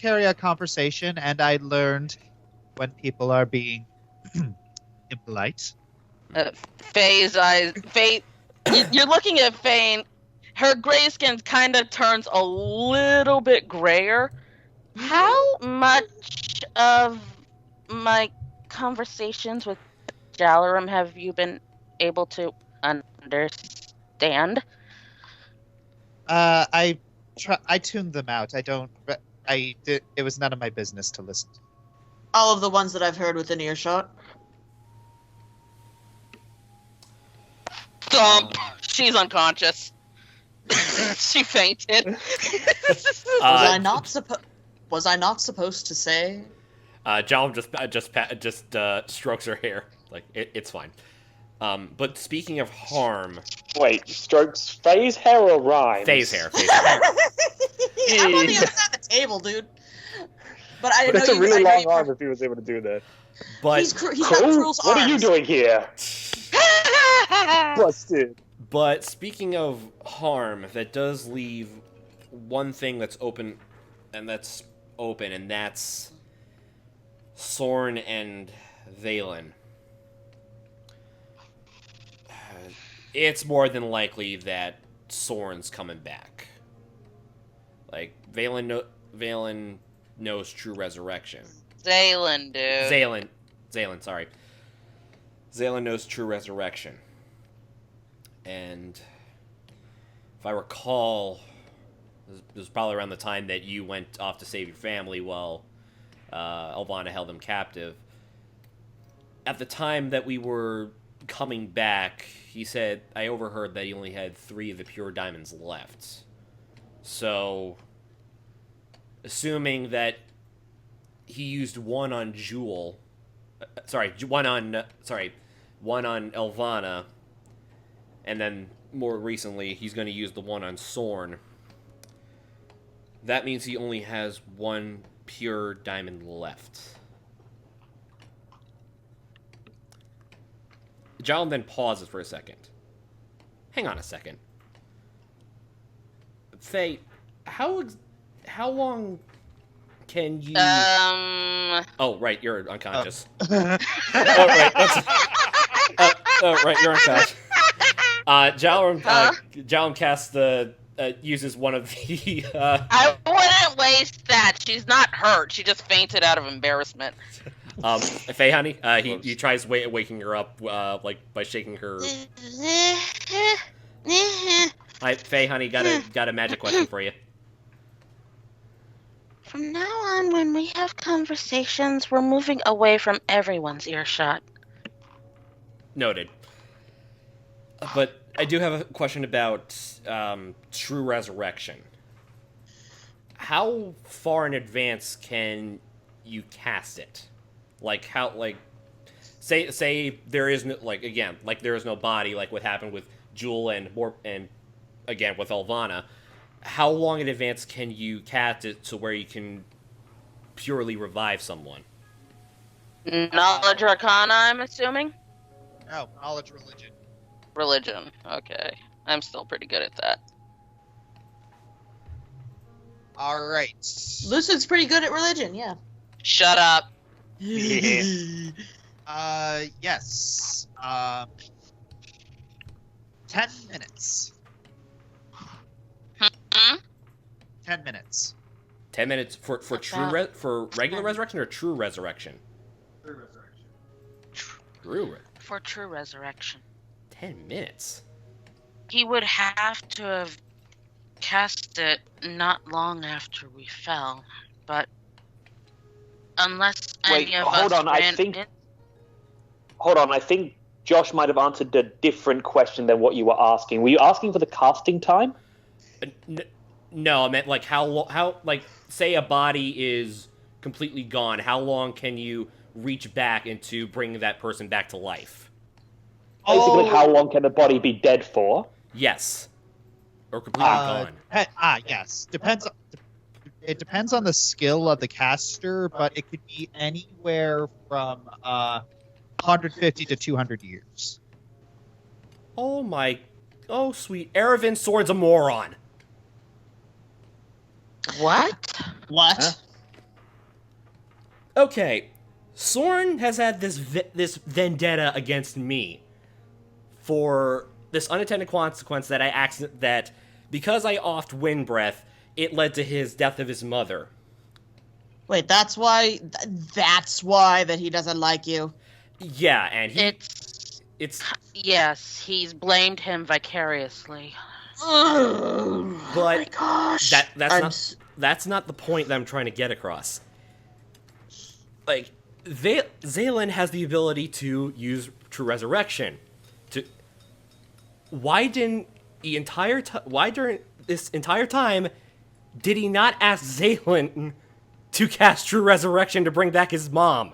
carry a conversation, and I learned when people are being impolite. Faye's eyes. Faye, you're looking at Faye. Her gray skin kind of turns a little bit grayer. How much of my conversations with Jalaram have you been able to understand? I tuned them out. It was none of my business to listen. All of the ones that I've heard within earshot. Thump! She's unconscious. She fainted. Was I not supposed to say? Jalm just strokes her hair. Like, it's fine. But speaking of harm... Wait, strokes Faye's hair or Rhymes? Faye's hair. I'm on the other side of the table, dude. But I didn't know That's a really long arm you... if he was able to do that. But He's got Cruel's What arms. are you doing here? Busted. But speaking of harm, that does leave one thing that's open, and that's Sorn and Valen. It's more than likely that Sorn's coming back. Like, Valen knows true resurrection. Zaylen, dude. Zaylen, sorry. Zaylen knows true resurrection. And if I recall, it was probably around the time that you went off to save your family while Elvana held him captive. At the time that we were coming back, he said, I overheard that he only had 3 of the pure diamonds left. So, assuming that he used one on one on Elvana, and then more recently he's going to use the one on Sorn. That means he only has 1 pure diamond left. Jalm then pauses for a second. Hang on a second. Faye, how long can you... Oh, right, you're unconscious. Oh, right, right, you're unconscious. Jalm casts uses one of the... I wouldn't waste that. She's not hurt. She just fainted out of embarrassment. Faye, honey, he tries waking her up, by shaking her... Hi, Faye, honey, got a magic question for you. From now on, when we have conversations, we're moving away from everyone's earshot. Noted. But I do have a question about true resurrection. How far in advance can you cast it? Say there is no, there is no body, like what happened with Jewel and again with Elvana. How long in advance can you cast it to where you can purely revive someone? Knowledge Arcana, I'm assuming? No, knowledge religion. Religion, okay. I'm still pretty good at that. Alright. Lucid's pretty good at religion, yeah. Shut up. Yeah. Yes. 10 minutes. 10 minutes. 10 minutes for for regular resurrection or true resurrection? True resurrection. For true resurrection. 10 minutes? He would have to have cast it not long after we fell, but unless any of us Hold on, I think Josh might have answered a different question than what you were asking. Were you asking for the casting time? No, I meant how say a body is completely gone, how long can you reach back into bringing that person back to life? Basically, how long can a body be dead for? Yes. Or completely gone. Yes. It depends on the skill of the caster, but it could be anywhere from 150 to 200 years. Oh, sweet. Erevan Sword's a moron. What? What? Huh? Okay, Soren has had this vendetta against me for this unintended consequence that because I offed wind breath, it led to his death of his mother. Wait, that's why that he doesn't like you? Yeah, and it's Yes, he's blamed him vicariously. Oh but my gosh. that's not the point that I'm trying to get across. Like, Zaylin has the ability to use True Resurrection. Why during this entire time did he not ask Zaylin to cast True Resurrection to bring back his mom?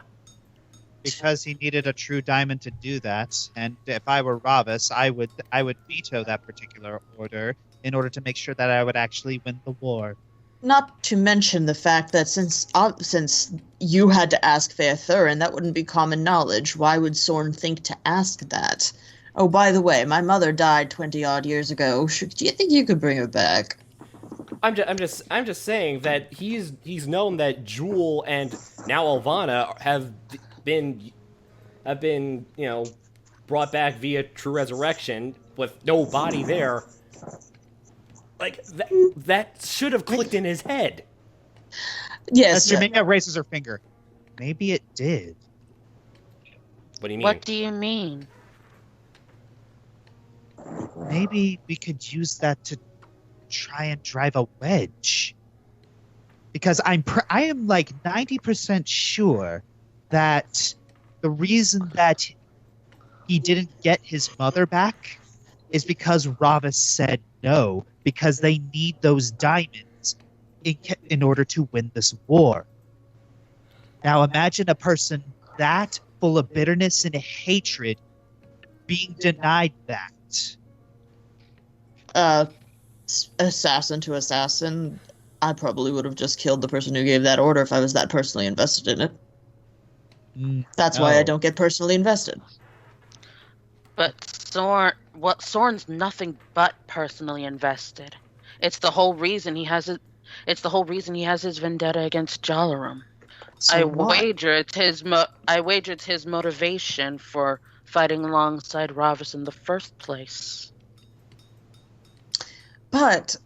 Because he needed a true diamond to do that, and if I were Ravis, I would veto that particular order in order to make sure that I would actually win the war. Not to mention the fact that since you had to ask Fair Thurin, that wouldn't be common knowledge. Why would Sorn think to ask that? Oh, by the way, my mother died 20-odd years ago. Do you think you could bring her back? I'm just saying that he's known that Jewel and now Elvana have been brought back via True Resurrection with no body there. Like that should have clicked in his head. Yes. Jermaine raises her finger. Maybe it did. What do you mean? What do you mean? Maybe we could use that to try and drive a wedge. Because I am like 90% sure that the reason that he didn't get his mother back is because Ravis said no, because they need those diamonds in order to win this war. Now imagine a person that full of bitterness and hatred being denied that. Assassin to assassin, I probably would have just killed the person who gave that order if I was that personally invested in it. That's why I don't get personally invested. But Soren's nothing but personally invested. It's the whole reason he has it. It's the whole reason he has his vendetta against Jalarum. So I what? wager it's his motivation for fighting alongside Ravis in the first place. But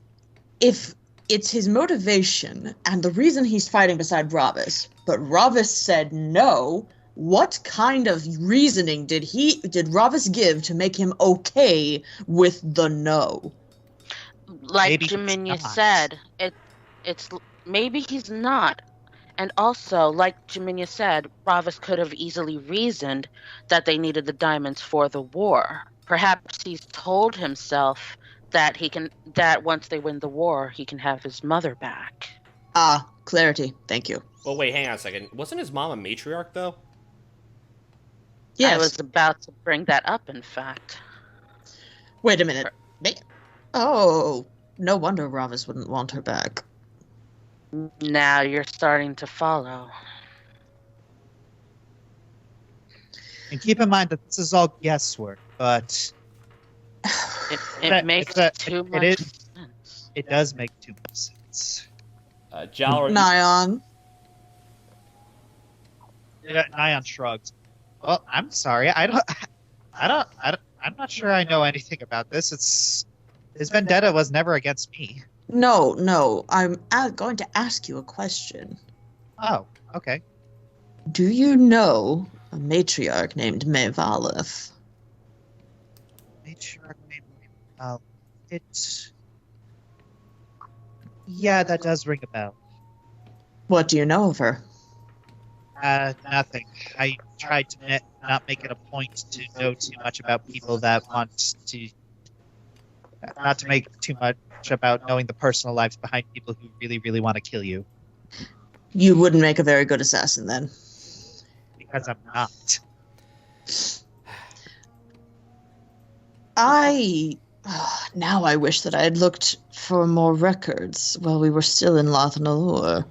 if it's his motivation and the reason he's fighting beside Ravis, but Ravis said no, what kind of reasoning did Ravis give to make him okay with the no? Like Maybe Jaminia he's not. said, it's maybe he's not. And also, like Jaminia said, Ravis could have easily reasoned that they needed the diamonds for the war. Perhaps he's told himself that once they win the war, he can have his mother back. Ah, clarity. Thank you. Well, wait, hang on a second. Wasn't his mom a matriarch, though? Yes. I was about to bring that up, in fact. Wait a minute. Oh, no wonder Ravis wouldn't want her back. Now you're starting to follow. And keep in mind that this is all guesswork, but It makes too much sense. it does make too much sense. Jalarum. Nyan. Nyan shrugs. Well, I'm sorry. I'm not sure I know anything about this. His vendetta was never against me. No. I'm going to ask you a question. Oh, okay. Do you know a matriarch named Maevalith? Matriarch named yeah, that does ring a bell. What do you know of her? Nothing. I tried to not make it a point to know too much about people that want to... Not to make too much about knowing the personal lives behind people who really, really want to kill you. You wouldn't make a very good assassin then. Because I'm not. Now I wish that I had looked for more records while we were still in Lothanalur.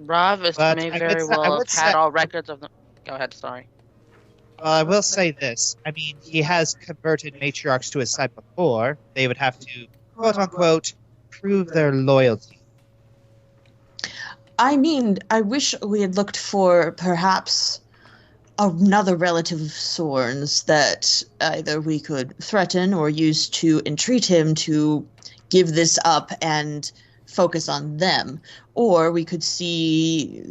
Ravis But may I very would say- I well would have had say- all records of them. Go ahead, sorry. Well, I will say this. I mean, he has converted matriarchs to his side before. They would have to, quote-unquote, prove their loyalty. I mean, I wish we had looked for perhaps another relative of Sorn's that either we could threaten or use to entreat him to give this up and focus on them. Or we could see,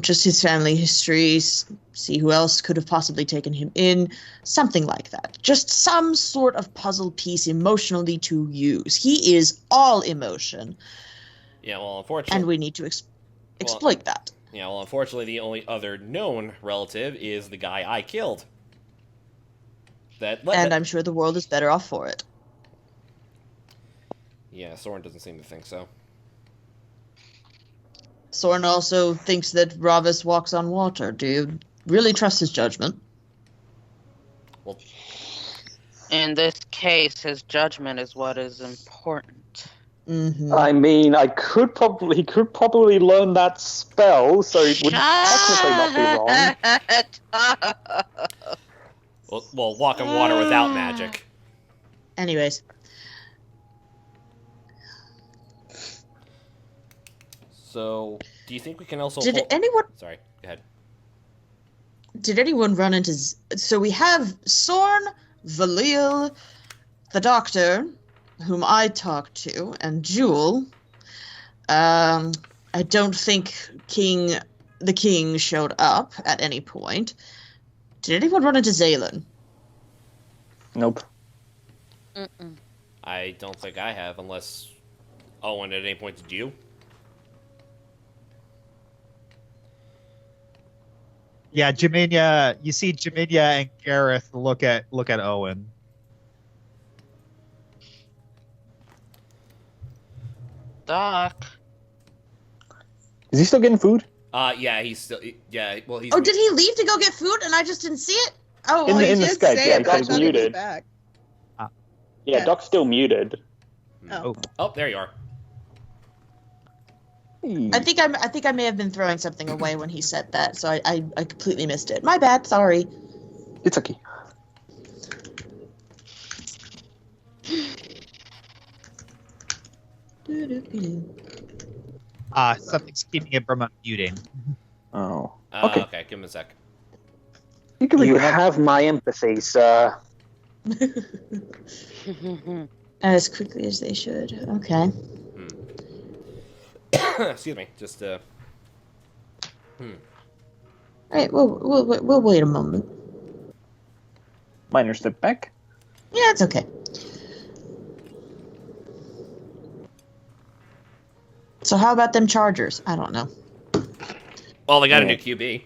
just his family history, see who else could have possibly taken him in, something like that. Just some sort of puzzle piece emotionally to use. He is all emotion. Yeah, well, unfortunately... And we need to exploit that. Yeah, well, unfortunately, the only other known relative is the guy I killed. I'm sure the world is better off for it. Yeah, Soren doesn't seem to think so. Soren also thinks that Ravis walks on water. Do you really trust his judgment? Well, in this case, his judgment is what is important. Mm-hmm. I mean, he could probably learn that spell, so it would technically not be wrong. Well, walk on water without magic. Anyways. So, do you think we can also... Did anyone... Sorry, go ahead. Did anyone run into... So we have Sorn, Valil, the doctor, whom I talked to, and Jewel. I don't think the king showed up at any point. Did anyone run into Zaylin? Nope. Mm-mm. I don't think I have, unless Owen at any point did you? Yeah, Jaminia. You see Jaminia and Gareth look at Owen. Doc. Is he still getting food? Yeah, he's still... Yeah, well, he's... Oh, did he leave to go get food and I just didn't see it? Oh, In the did Skype, say yeah, it, but I he's thought he was muted. back. Yeah, Yeah. Doc's still muted. Oh. Oh, there you are. I think I may have been throwing something away when he said that, so I completely missed it. My bad, sorry. It's okay. Something's keeping it from unmuting. Oh. Okay. Okay, give him a sec. You have my empathy, sir. As quickly as they should. Okay. Excuse me, just, All right, we'll wait a moment. Minor step back. Yeah, it's okay. So how about them Chargers? I don't know. Well, they got a new QB.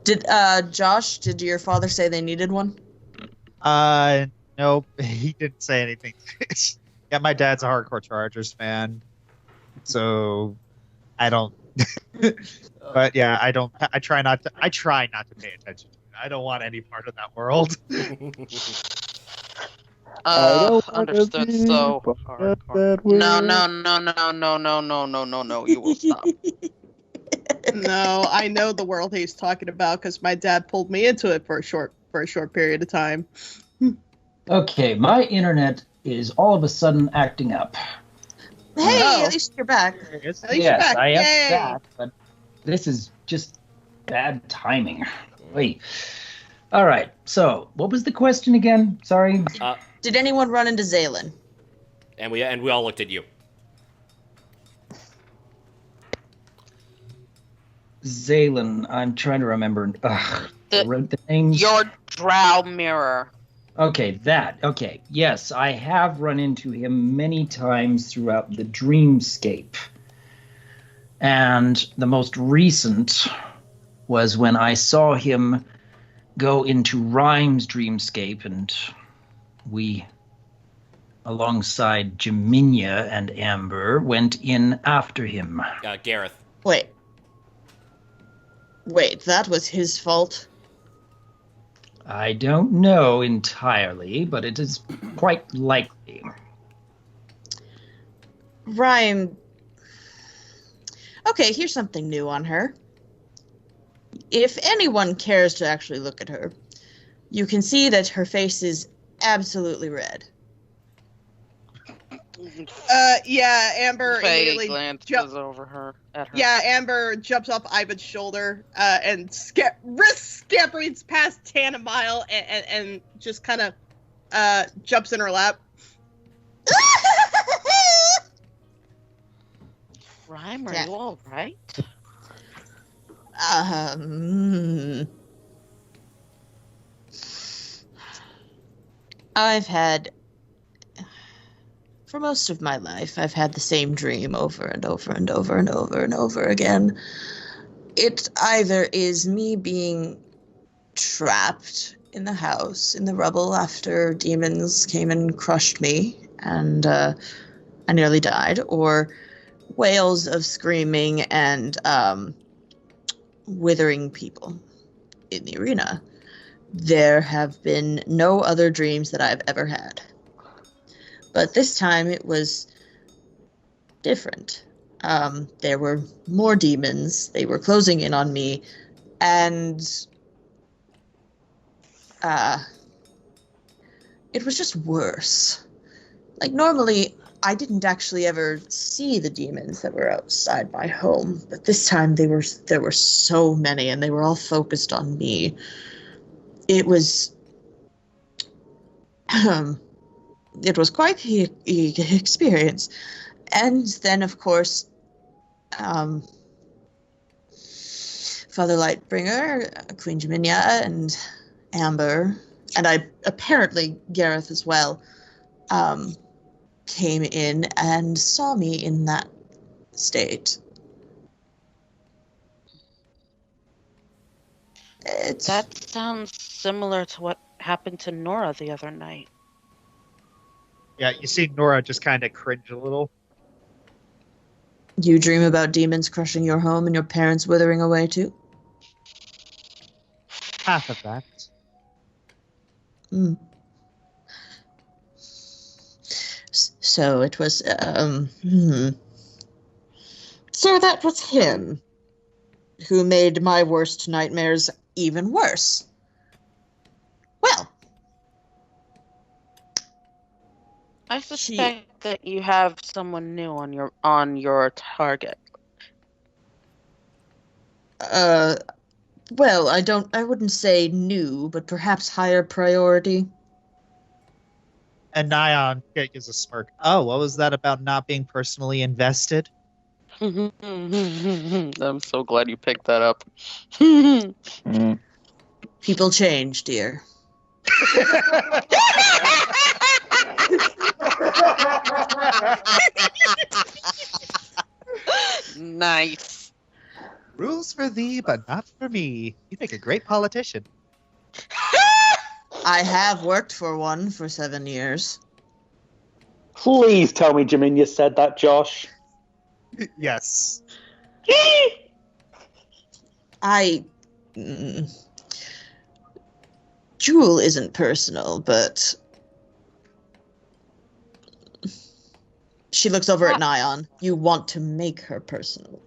Did Josh? Did your father say they needed one? Nope. He didn't say anything. Yeah, my dad's a hardcore Chargers fan, so I don't. But yeah, I don't. I try not to pay attention. I don't want any part of that world. Understood. So hardcore. No. You will stop. No, I know the world he's talking about because my dad pulled me into it for a short period of time. Okay, my internet is all of a sudden acting up. Hey, Oh. at least you're back. At least Yes, you're back. I am Yay. back, but this is just bad timing. Wait. All right, so what was the question again? Sorry. Did anyone run into Zaylin? And we all looked at you. Zaylin, I'm trying to remember. I wrote the names. Your drow mirror. Okay, that. Okay, yes, I have run into him many times throughout the dreamscape. And the most recent was when I saw him go into Rhyme's dreamscape, and we, alongside Jaminia and Amber, went in after him. Gareth. Wait, that was his fault? I don't know entirely, but it is quite likely. Rhyme. Okay, here's something new on her. If anyone cares to actually look at her, you can see that her face is absolutely red. Yeah, Amber Faye immediately glances over her at her. Yeah, Amber jumps off Ivan's shoulder and scampers past Tana Mile and just kind of jumps in her lap. Rhyme, are Yeah. you all right? I've had, for most of my life, I've had the same dream over and over and over and over and over again. It either is me being trapped in the house, in the rubble, after demons came and crushed me, and I nearly died, or wails of screaming and withering people in the arena. There have been no other dreams that I've ever had. But this time it was different. There were more demons. They were closing in on me. And it was just worse. Like, normally, I didn't actually ever see the demons that were outside my home. But this time there were so many, and they were all focused on me. It was quite the experience. And then, of course, Father Lightbringer, Queen Jaminia, and Amber, and apparently Gareth as well, came in and saw me in that state. That sounds similar to what happened to Nora the other night. Yeah, you see Nora just kind of cringe a little. You dream about demons crushing your home and your parents withering away too? Half of that. So it was, So that was him who made my worst nightmares even worse. Well, I suspect that you have someone new on your target. Well, I wouldn't say new, but perhaps higher priority. And Nyan gives a smirk. Oh, what was that about not being personally invested? I'm so glad you picked that up. People change, dear. Nice. Rules for thee, but not for me. You make a great politician. I have worked for one for 7 years. Please tell me Jaminia said that, Josh. Yes. Jewel isn't personal, but she looks over at Nyan. You want to make her personal.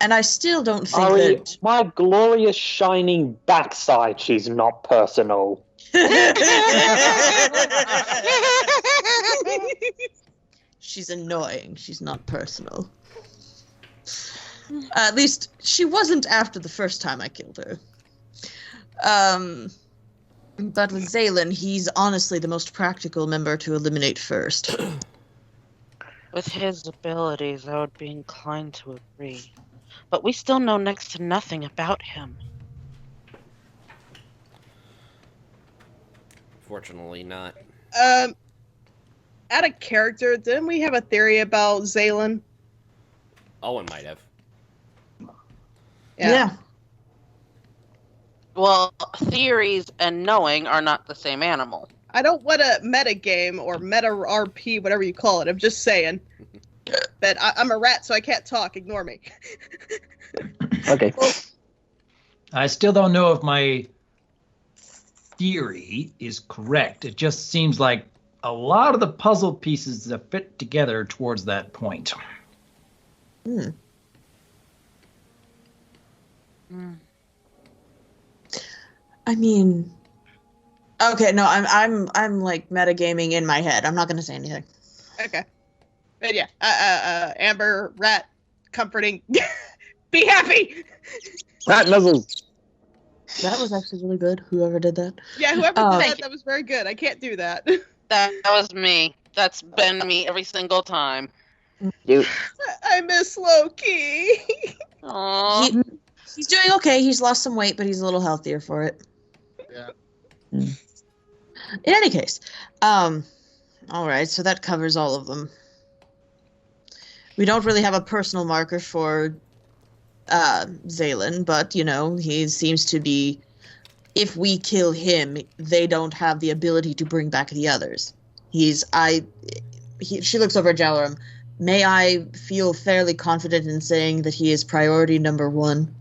And I still don't think Ari, that... my glorious shining backside, she's not personal. She's annoying. She's not personal. At least she wasn't after the first time I killed her. But with Zaylin, he's honestly the most practical member to eliminate first. With his abilities, I would be inclined to agree. But we still know next to nothing about him. Fortunately not. Out of character, didn't we have a theory about Zaylin? Owen might have. Yeah. Well, theories and knowing are not the same animal. I don't want to meta game or meta RP, whatever you call it. I'm just saying that I'm a rat, so I can't talk. Ignore me. Okay. I still don't know if my theory is correct. It just seems like a lot of the puzzle pieces that fit together towards that point. I mean, okay, no, I'm like metagaming in my head. I'm not gonna say anything. Okay. But yeah, Amber, Rat, comforting. Be happy! Rat nuzzles. That was actually really good. Whoever did that. Yeah, whoever Oh. did Thank that was very good. I can't do that. That was me. That's been me every single time. You. I miss Loki. Aww. He's doing okay. He's lost some weight, but he's a little healthier for it. Yeah. In any case, all right. So that covers all of them. We don't really have a personal marker for Zaylen, but he seems to be. If we kill him, they don't have the ability to bring back the others. She looks over at Jalarum. May I feel fairly confident in saying that he is priority number 1?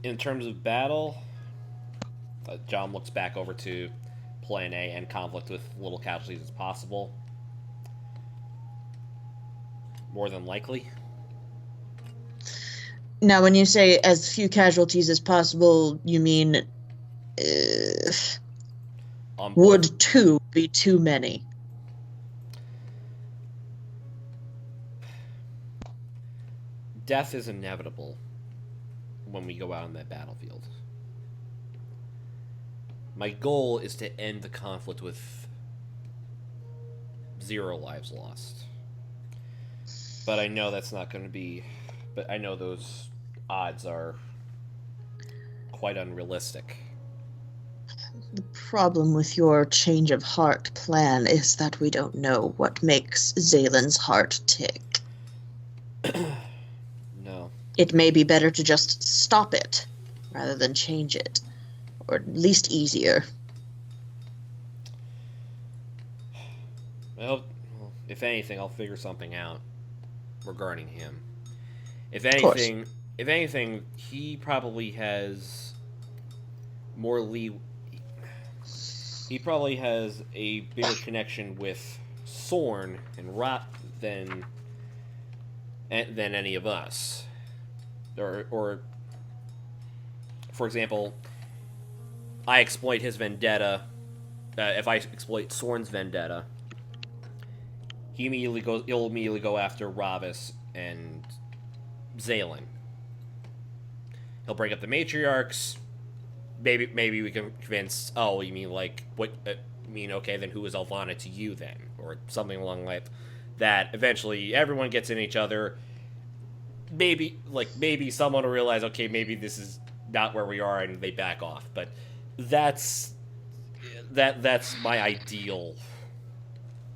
In terms of battle, John looks back over to Plan A and conflict with little casualties as possible. More than likely. Now, when you say as few casualties as possible, you mean would 2 be too many? Death is inevitable when we go out on that battlefield. My goal is to end the conflict with 0 lives lost. But I know that's not going to be... But I know those odds are quite unrealistic. The problem with your change of heart plan is that we don't know what makes Zaylen's heart tick. No. It may be better to just stop it rather than change it. Or at least easier. Well, if anything, I'll figure something out regarding him. If anything, he probably has more he probably has a bigger connection with Sorn and Rot than any of us. Or for example, I exploit his vendetta. If I exploit Sorn's vendetta, he'll immediately go after Ravis and Zaylen. He'll bring up the matriarchs. Maybe we can convince. Oh, you mean like what? Okay, then who is Elvana to you then, or something along that. Eventually, everyone gets in each other. Maybe someone will realize, okay, maybe this is not where we are, and they back off. But that's my ideal.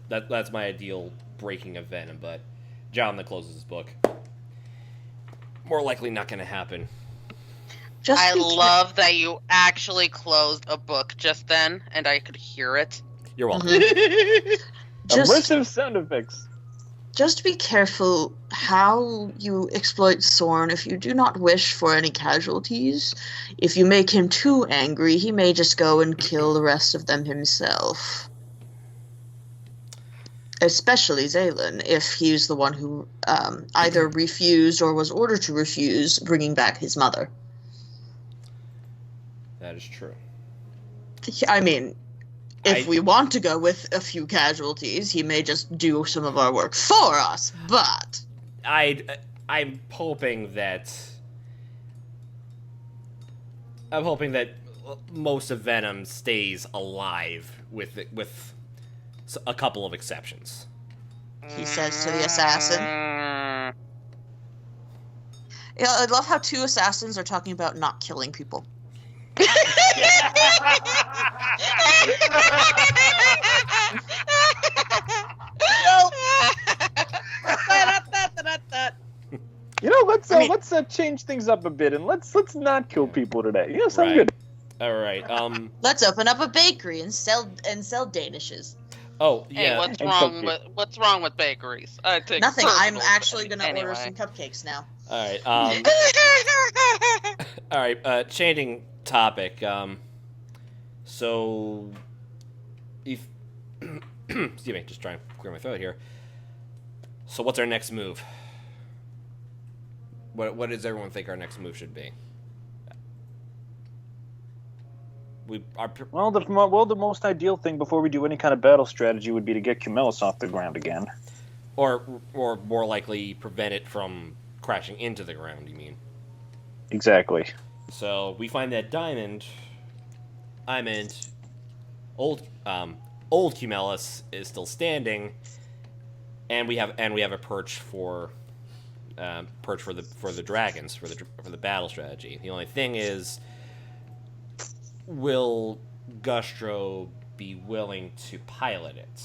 That's my ideal breaking of Venom. But John that closes his book. More likely not going to happen. I love that you actually closed a book just then, and I could hear it. You're welcome. Immersive sound effects. Just be careful how you exploit Sorn if you do not wish for any casualties. If you make him too angry, he may just go and kill the rest of them himself. Especially Zaylen, if he's the one who either refused or was ordered to refuse bringing back his mother. That is true. I mean, if we want to go with a few casualties, he may just do some of our work for us, but... I'm hoping that most of Venom stays alive with a couple of exceptions. He says to the assassin. Yeah, I love how 2 assassins are talking about not killing people. Let's change things up a bit and let's not kill people today. Sounds Right. good. All right. Let's open up a bakery and sell Danishes. Oh Hey, yeah. what's wrong with bakeries? I take Nothing. I'm personal actually thing. gonna order Anyway. some cupcakes now. All right. All right. Changing topic. So, if excuse me, just trying to clear my throat here. So, what's our next move? What does everyone think our next move should be? the most ideal thing before we do any kind of battle strategy would be to get Cumulus off the ground again. Or more likely prevent it from crashing into the ground, you mean? Exactly. So we find that old Cumulus is still standing, and we have a perch for the dragons for the battle strategy. The only thing is, will Gustro be willing to pilot it?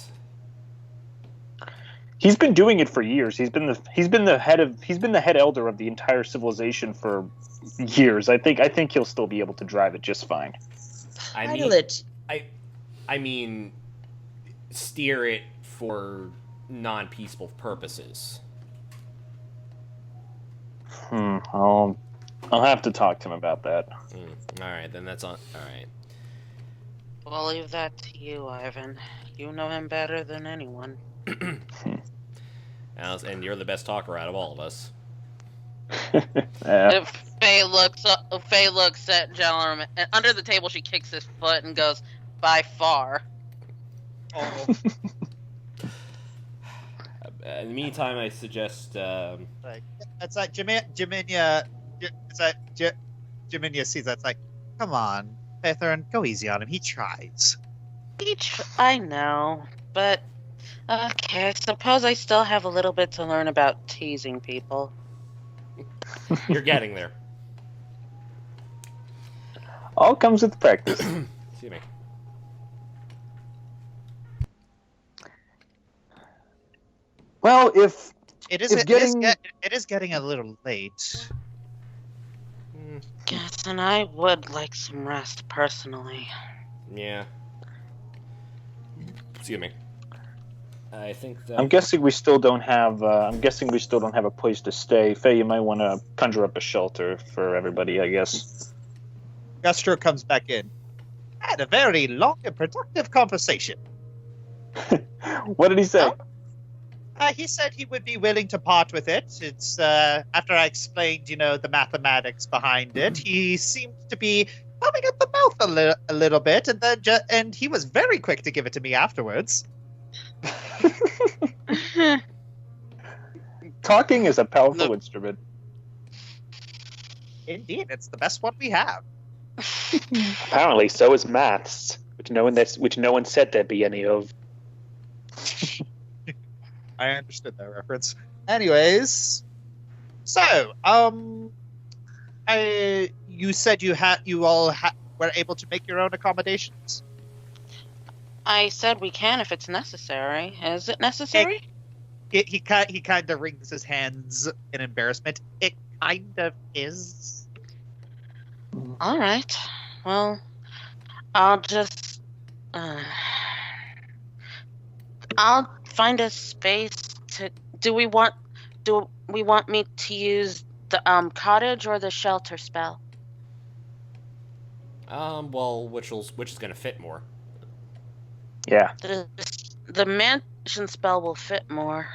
He's been doing it for years. He's been the head elder of the entire civilization for years. I think he'll still be able to drive it just fine. Pilot. I mean, steer it for non-peaceful purposes. I'll have to talk to him about that. All right, then that's on. All right. We'll leave that to you, Ivan. You know him better than anyone. And you're the best talker out of all of us. Yeah. Faye looks at Jellerman, and under the table she kicks his foot and goes, "By far." Oh, In the meantime, I suggest. it's like Jaminia. It's like Jaminia sees that. It's like, come on, Pethern, go easy on him. He tries. I know, but okay. I suppose I still have a little bit to learn about teasing people. You're getting there. All comes with practice. Excuse me. Well, if It is getting a little late. Yes, and I would like some rest personally. Yeah. Excuse me. I think that I'm guessing we still don't have a place to stay. Faye, you might want to conjure up a shelter for everybody, I guess. Gustro comes back in. Had a very long and productive conversation. What did he say? He said he would be willing to part with it. It's after I explained, the mathematics behind it. He seemed to be foaming at the mouth a little bit, and then and he was very quick to give it to me afterwards. Talking is a powerful instrument. Indeed, it's the best one we have. Apparently, so is maths, which no one said there'd be any of. I understood that reference. Anyways, so you said you all were able to make your own accommodations. I said we can if it's necessary. Is it necessary? He kind of wrings his hands in embarrassment. It kind of is. All right. Well, I'll just I'll find a space to. Do we want me to use the cottage or the shelter spell? Well, which is going to fit more? Yeah. The mansion spell will fit more.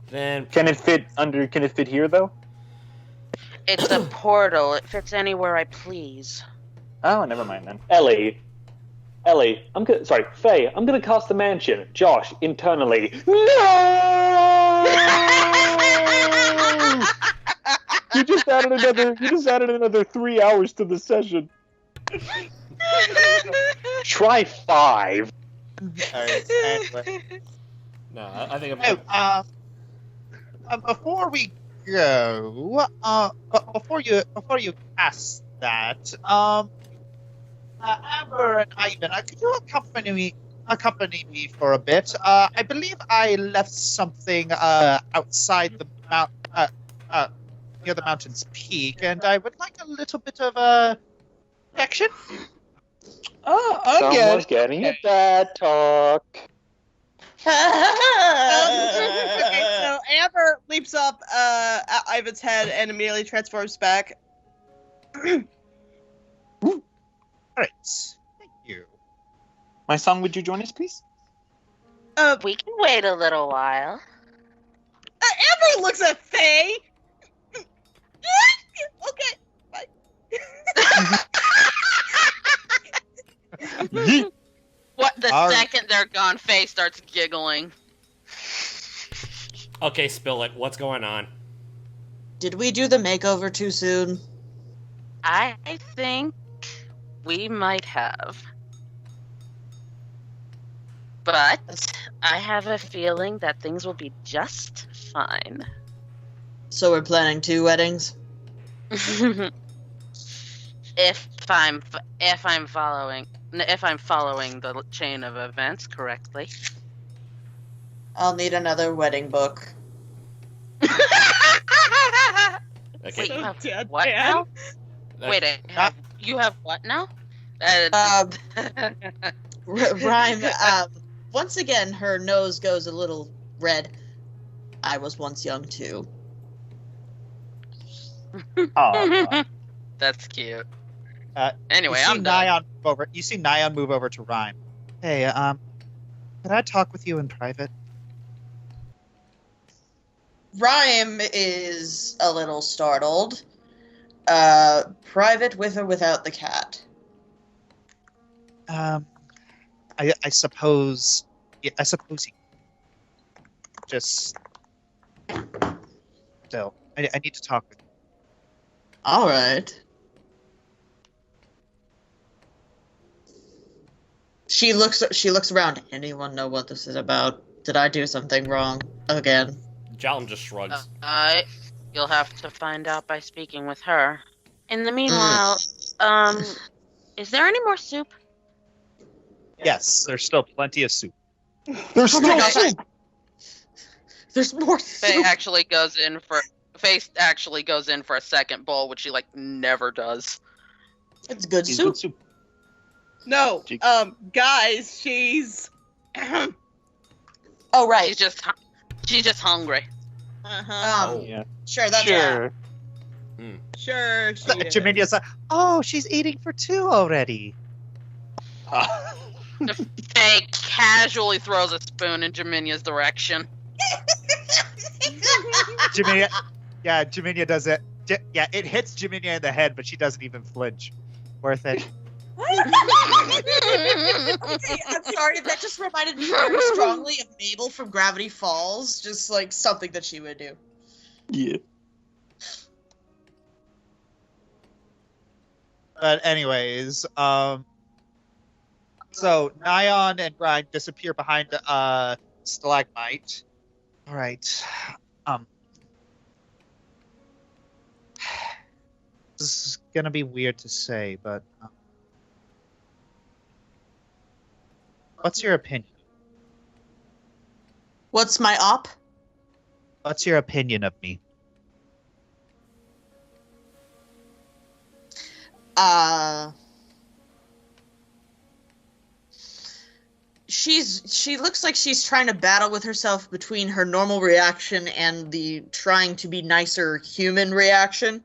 Then Can it fit here though? It's a portal. It fits anywhere I please. Oh, never mind then. Ellie, Faye, I'm gonna cast the mansion. Josh, internally. No! You just added another 3 hours to the session. Try 5. Alright, anyway. no, I think Before we go, before you ask that, Amber and Ivan, could you accompany me for a bit? I believe I left something outside the near the mountain's peak, and I would like a little bit of protection. Oh, Someone's getting a bad talk. Okay, so Amber leaps up Ivan's head and immediately transforms back. Alright, thank you. My son, would you join us, please? We can wait a little while. Amber looks at Faye. Okay, bye. What the All right. second they're gone, Faye starts giggling. Okay, spill it. What's going on? Did we do the makeover too soon? I think we might have. But I have a feeling that things will be just fine. So we're planning 2 weddings? if I'm following the chain of events correctly. I'll need another wedding book. Okay. Wait, you have Deadpan. what now? Wait, you have what now? Rhyme, once again, her nose goes a little red. I was once young, too. Oh, That's cute. you Anyway, see I'm done. Nyan move over. You see Nyan move over to Rhyme. Hey, can I talk with you in private? Rhyme is a little startled. Private with or without the cat? I suppose. Yeah, I suppose you. Just. Still, I need to talk with you. All right. She looks around. Anyone know what this is about? Did I do something wrong again? Jalum just shrugs. You'll have to find out by speaking with her. In the meanwhile, is there any more soup? Yes, there's still plenty of soup. There's Oh my still gosh, soup. There's more Faye soup. actually goes in for a second bowl, which she never does. It's good She's soup. good soup. No, guys, she's. Oh right. She's just hungry. Uh-huh. Yeah. Sure. That's yeah. Sure, she is. Jaminia's like, oh, she's eating for 2 already. Faye casually throws a spoon in Jaminia's direction. Jaminia does it. Yeah, it hits Jaminia in the head, but she doesn't even flinch. Worth it. I'm sorry, that just reminded me very strongly of Mabel from Gravity Falls. Just like something that she would do. Yeah. But anyways, so Nyan and Ryan disappear behind stalagmite. All right. This is gonna be weird to say, but what's your opinion? What's my op? What's your opinion of me? She looks like she's trying to battle with herself between her normal reaction and the trying to be nicer human reaction.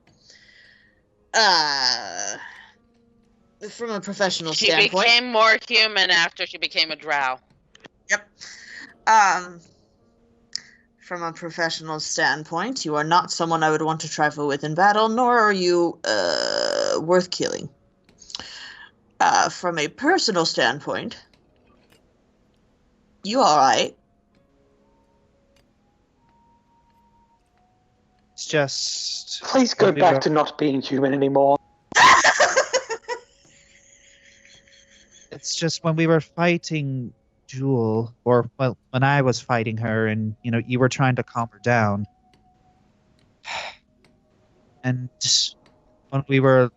From a professional She standpoint. became more human after she became a drow. Yep. From a professional standpoint, you are not someone I would want to trifle with in battle, nor are you worth killing. From a personal standpoint, you alright. It's just. Please go back to not being human anymore. It's just when we were fighting Jewel, or well, when I was fighting her, and you were trying to calm her down, and when we were,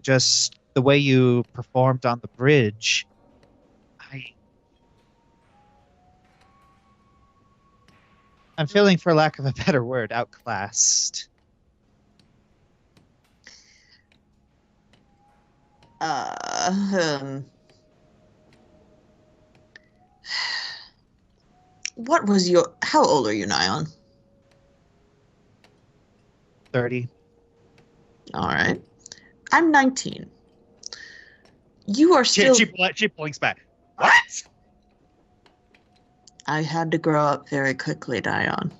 just the way you performed on the bridge, I'm feeling, for lack of a better word, outclassed. What was your... How old are you, Nyan? 30. Alright. I'm 19. You are still... She blinks back. What? I had to grow up very quickly, Nyan.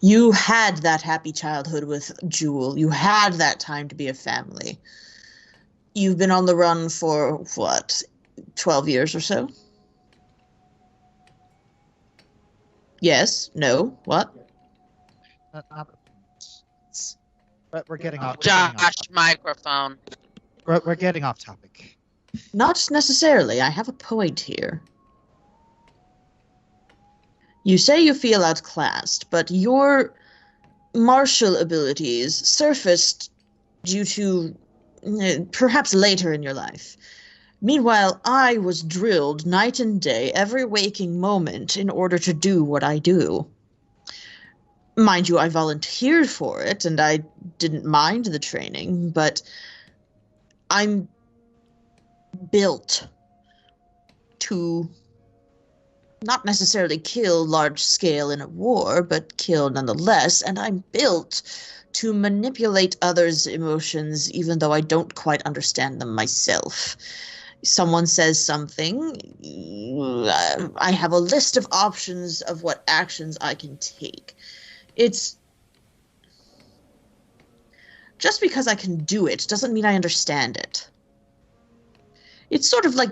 You had that happy childhood with Jewel. You had that time to be a family. You've been on the run for, what, 12 years or so? Yes? No? What? Not but we're getting off. Josh, microphone. We're getting off topic. Not necessarily. I have a point here. You say you feel outclassed, but your martial abilities surfaced due to perhaps later in your life. Meanwhile, I was drilled night and day, every waking moment, in order to do what I do. Mind you, I volunteered for it, and I didn't mind the training, but I'm built to not necessarily kill large scale in a war, but kill nonetheless, and I'm built to manipulate others' emotions even though I don't quite understand them myself. Someone says something, I have a list of options of what actions I can take. It's just because I can do it doesn't mean I understand it. It's sort of like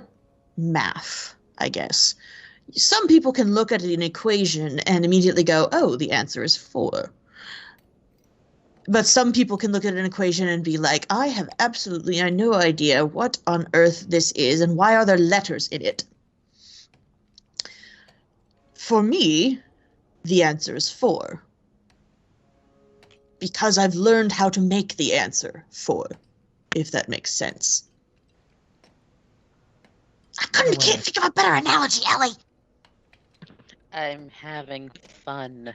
math, I guess. Some people can look at an equation and immediately go, oh, the answer is 4. But some people can look at an equation and be like, I have absolutely no idea what on earth this is and why are there letters in it. For me, the answer is 4. Because I've learned how to make the answer 4, if that makes sense. I can't think of a better analogy, Ellie. I'm having fun.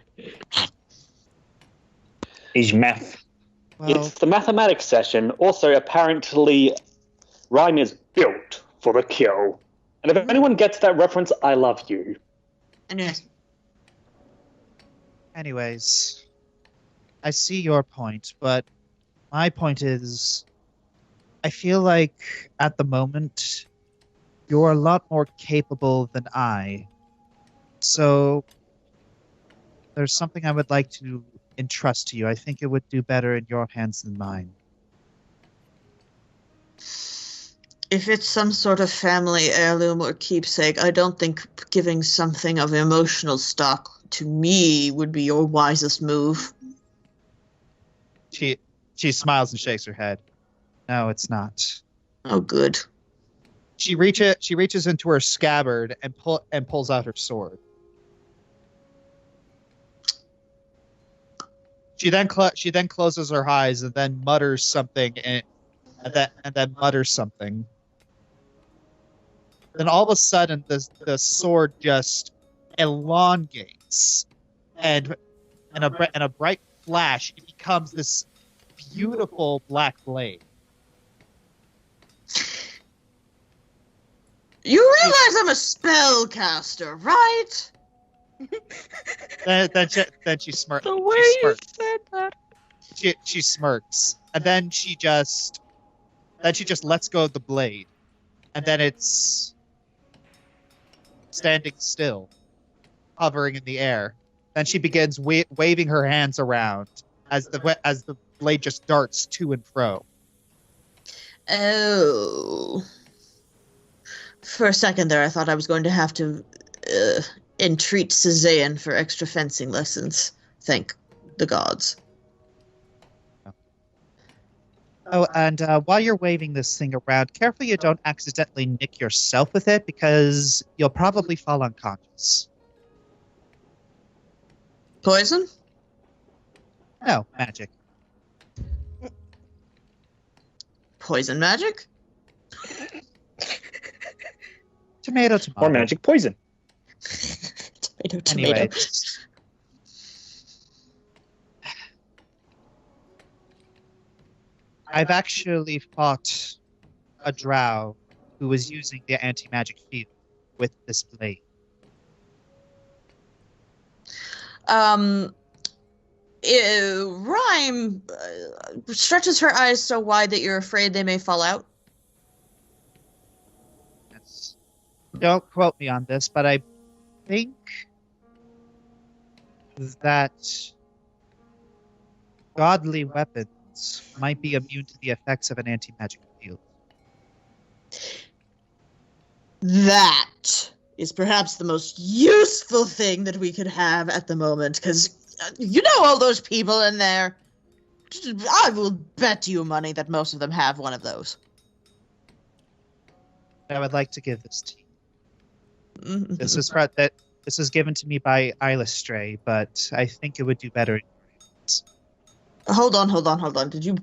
Is math. Well, It's the mathematics session. Also, apparently, Rhyme is built for the kill. And if anyone gets that reference, I love you. anyways, I see your point, but my point is, I feel like at the moment, you're a lot more capable than I. So there's something I would like to entrust to you. I think it would do better in your hands than mine. If it's some sort of family heirloom or keepsake, I don't think giving something of emotional stock to me would be your wisest move. She smiles and shakes her head. No, it's not. Oh, good. She reaches into her scabbard and pulls out her sword. She then closes her eyes and then mutters something and then mutters something. Then all of a sudden the sword just elongates and in a bright flash it becomes this beautiful black blade. You realize I'm a spellcaster, right? Then she smirks. The way you said that. She smirks, and then she just lets go of the blade, and then it's standing still, hovering in the air. Then she begins waving her hands around as the blade just darts to and fro. Oh. For a second there, I thought I was going to have to entreat Suzanne for extra fencing lessons. Thank the gods. Oh, and while you're waving this thing around, carefully you don't accidentally nick yourself with it, because you'll probably fall unconscious. Poison? No, magic. Poison magic? Tomato. Or magic poison. Tomato. Anyway. I've actually fought a drow who was using the anti-magic field with this blade. Rhyme stretches her eyes so wide that you're afraid they may fall out. Yes. Don't quote me on this, but I think that godly weapons might be immune to the effects of an anti-magic field. That is perhaps the most useful thing that we could have at the moment, because you know all those people in there. I will bet you money that most of them have one of those. I would like to give this to you. Mhm. This is given to me by Illustrae, but I think it would do better. Hold on. Did you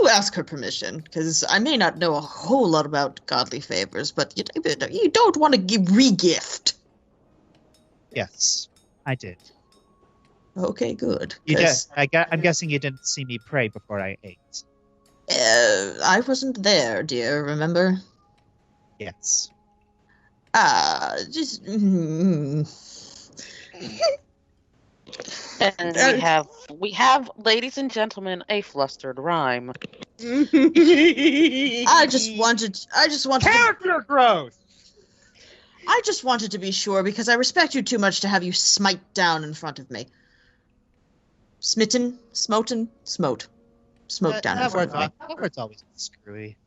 ask her permission? Because I may not know a whole lot about godly favors, but you don't want to re-gift. Yes, I did. Okay, good. You 'Cause, did. I'm guessing you didn't see me pray before I ate. I wasn't there, dear. Remember? Yes. Just. And we have, ladies and gentlemen, a flustered rhyme. I just wanted. Character growth. I just wanted to be sure because I respect you too much to have you smite down in front of me. Smitten, smoten, smote. Smote down in front of me. That word's always screwy.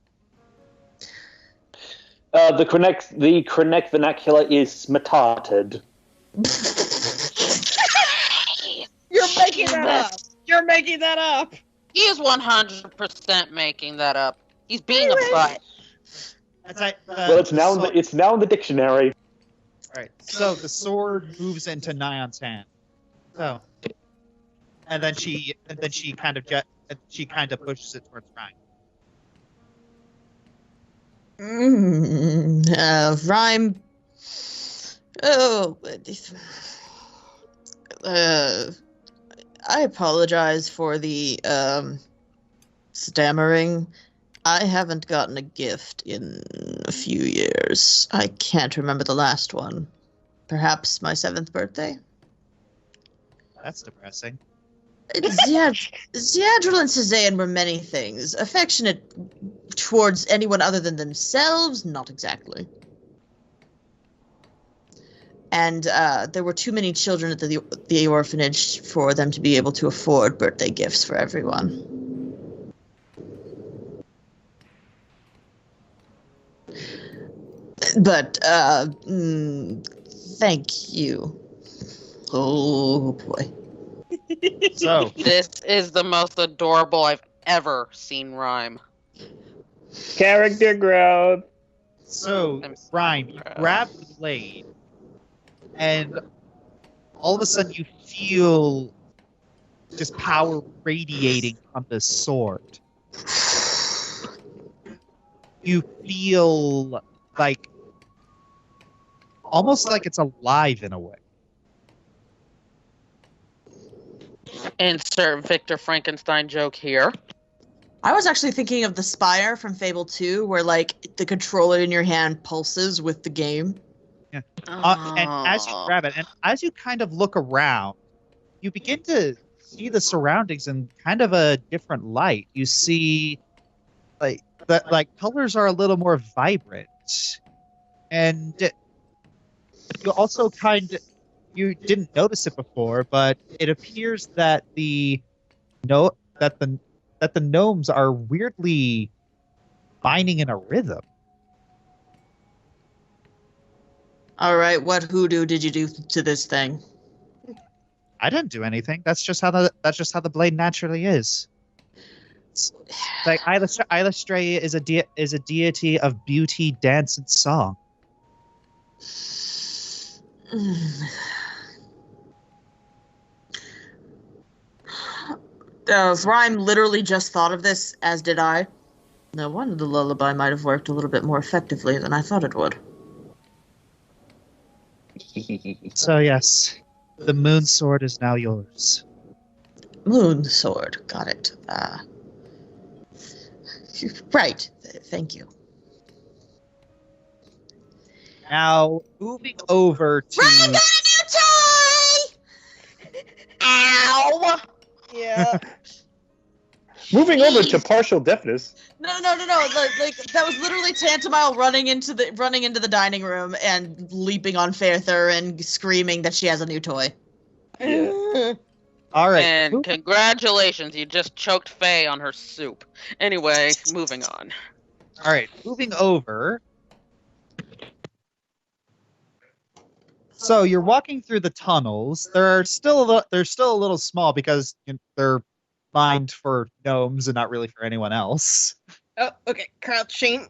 The correct vernacular is smatarted. You're making that up. You're making that up. He is 100% making that up. He's being a butt. That's right. Well, it's now in the dictionary. All right. So the sword moves into Nyan's hand. So, and then she kind of pushes it towards Ryan. Rhyme. Oh, I apologize for the stammering. I haven't gotten a gift in a few years. I can't remember the last one. Perhaps my 7th birthday? That's depressing. Ziadril and Sazan were many things. Affectionate towards anyone other than themselves? Not exactly. And there were too many children at the orphanage for them to be able to afford birthday gifts for everyone. But, thank you. Oh, boy. So, This is the most adorable I've ever seen rhyme. Character growth. so Ryan, you grab the blade, and all of a sudden you feel just power radiating from the sword. You feel like almost like it's alive in a way. Insert Victor Frankenstein joke here. I was actually thinking of the Spire from Fable 2, where, like, the controller in your hand pulses with the game. Yeah. And as you grab it, and as you kind of look around, you begin to see the surroundings in kind of a different light. You see, like colors are a little more vibrant, and you also you didn't notice it before, but it appears that the gnomes are weirdly binding in a rhythm. All right, what hoodoo did you do to this thing? I didn't do anything. That's just how the blade naturally is. It's like Illustrae is a deity of beauty, dance, and song. Rhyme literally just thought of this, as did I. No wonder the lullaby might have worked a little bit more effectively than I thought it would. So yes, the moon sword is now yours. Moon sword, got it. Right, thank you. Now moving over to Rhyme got a new toy! Ow! Yeah. Moving over to partial deafness. No. Like that was literally Tantamile running into the dining room and leaping on Fairther and screaming that she has a new toy. all right. And congratulations, you just choked Faye on her soup. Anyway, moving on. All right, moving over. So you're walking through the tunnels. They're still a little small because they're mined for gnomes and not really for anyone else. Oh, okay. Crouching.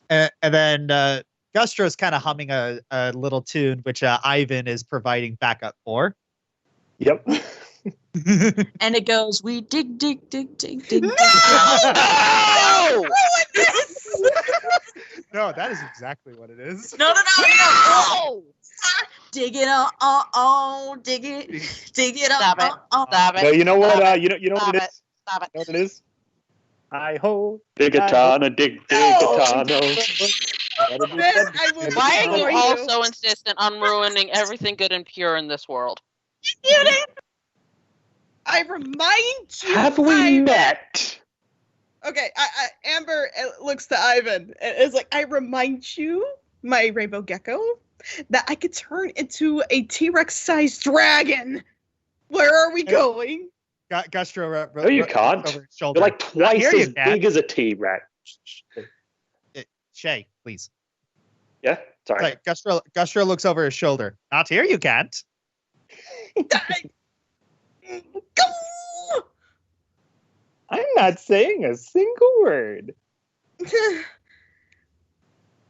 And then Gustro's kind of humming a little tune, which Ivan is providing backup for. Yep. And it goes, we dig, dig, dig, dig, dig. No! No, that is exactly what it is. No, no, no, no. No! Dig it, dig it, dig it, Stop it. Stop it. No, you know what? Stop it. You know Stop what it it. is. Stop it. You know what it is. I ho digatana digatano. Ben, I will Why are destroy you all so insistent on ruining everything good and pure in this world? I remind you. Have we Ivan. met? Okay, Amber looks to Ivan and is like, I remind you, my rainbow gecko, that I could turn into a T-Rex-sized dragon. Where are we going? Gustro. No, you can't. Over his shoulder. You're like twice Here you as can. big as a T-Rex. Shay, please. Yeah? Sorry. Like, Gustro looks over his shoulder. Not here, you can't. Go! I'm not saying a single word.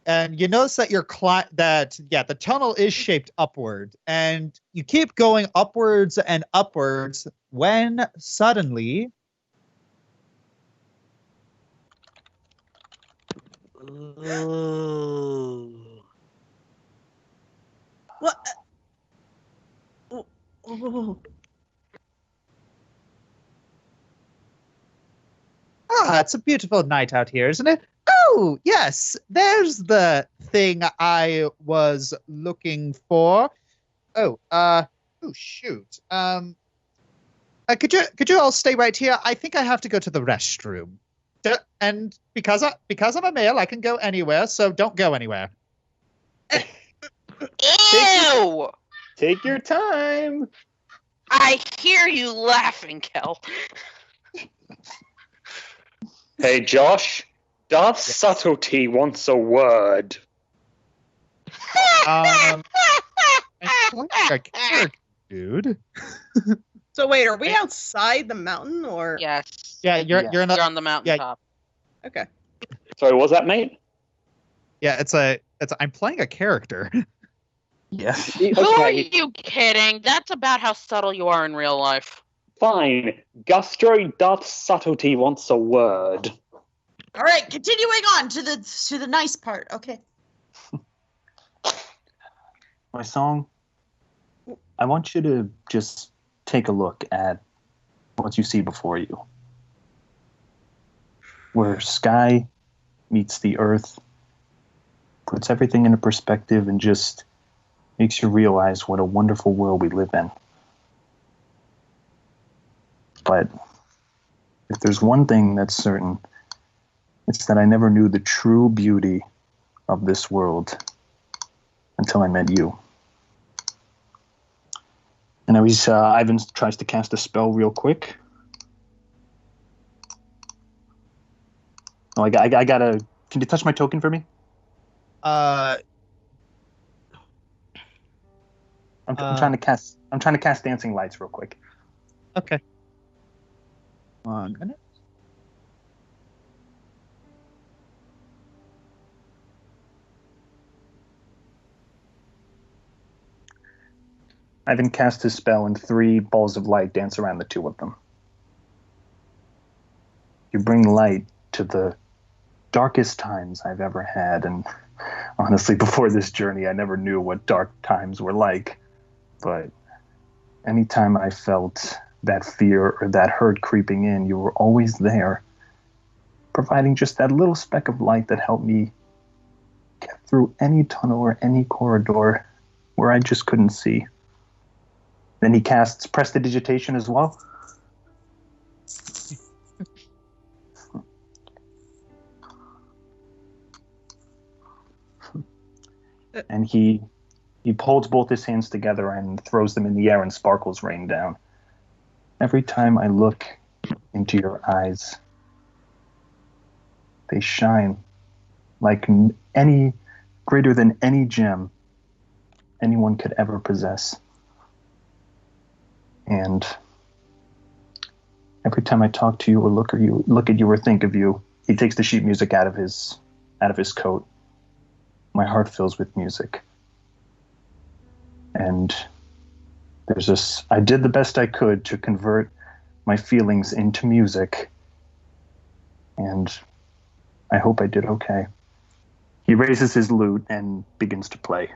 And you notice that the tunnel is shaped upward, and you keep going upwards and upwards when suddenly What? Oh. it's a beautiful night out here, isn't it? Oh, yes, there's the thing I was looking for. Oh, shoot. Could you all stay right here? I think I have to go to the restroom. And because I'm a male, I can go anywhere, so don't go anywhere. Ew! Take your time. I hear you laughing, Kel. Hey, Josh. Darth Subtlety wants a word. I'm playing a character, dude. So wait, are we outside the mountain or? Yes. Yeah, you're in You're on the mountaintop. Okay. Sorry, what was that, mate? Yeah, I'm playing a character. Yes. Who are Okay, you kidding? That's about how subtle you are in real life. fine. Gustro Darth Subtlety wants a word. All right, continuing on to the nice part. Okay. My song, I want you to just take a look at what you see before you. Where sky meets the earth, puts everything into perspective and just makes you realize what a wonderful world we live in. But if there's one thing that's certain, it's that I never knew the true beauty of this world until I met you. And Ivan tries to cast a spell real quick. Oh, I gotta. Can you touch my token for me? I'm trying to cast. I'm trying to cast dancing lights real quick. Okay. 1 minute. Ivan casts his spell, and 3 balls of light dance around the 2 of them. You bring light to the darkest times I've ever had, and honestly, before this journey, I never knew what dark times were like. But anytime I felt that fear or that hurt creeping in, you were always there, providing just that little speck of light that helped me get through any tunnel or any corridor where I just couldn't see. Then he casts Prestidigitation as well. And he holds both his hands together and throws them in the air, and sparkles rain down. Every time I look into your eyes. They shine like any greater than any gem anyone could ever possess. And every time I talk to you or look at you or think of you, he takes the sheet music out of his coat. My heart fills with music. And there's this, I did the best I could to convert my feelings into music. And I hope I did okay. He raises his lute and begins to play.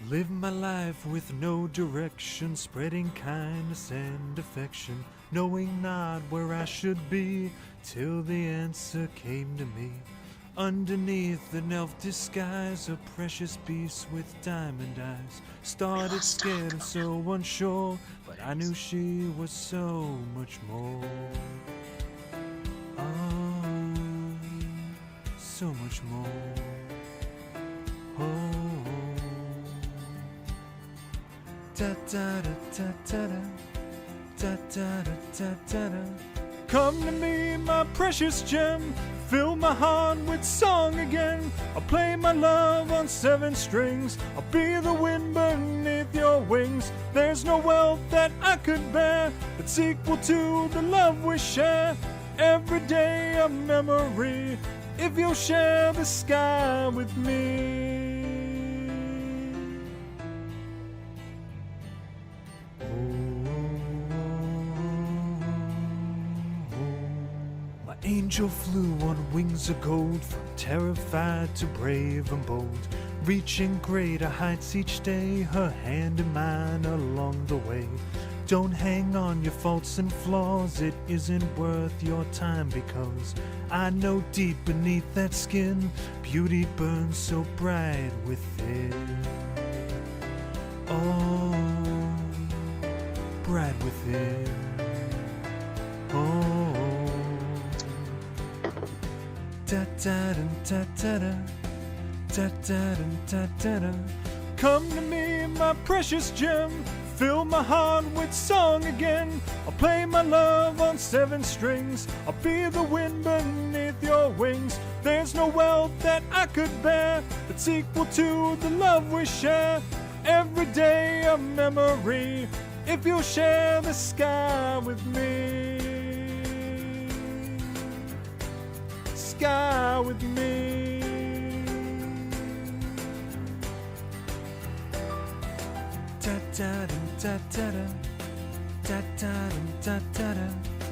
Live my life with no direction, spreading kindness and affection, knowing not where I should be, till the answer came to me. Underneath an elf disguise, a precious beast with diamond eyes, started scared and so unsure, but I knew she was so much more. Oh, so much more. Oh. Da da da da da da da da da da da. Come to me, my precious gem, fill my heart with song again. I'll play my love on 7 strings, I'll be the wind beneath your wings. There's no wealth that I could bear that's equal to the love we share. Every day a memory, if you'll share the sky with me. Angel flew on wings of gold, from terrified to brave and bold, reaching greater heights each day, her hand in mine along the way. Don't hang on your faults and flaws, it isn't worth your time, because I know deep beneath that skin, beauty burns so bright within. Oh, bright within. Oh. Da da da da da da da da da da. Come to me, my precious gem, fill my heart with song again. I'll play my love on 7 strings, I'll be the wind beneath your wings. There's no wealth that I could bear that's equal to the love we share. Every day a memory, if you'll share the sky with me. Sky with me. Da da da da da da da da da.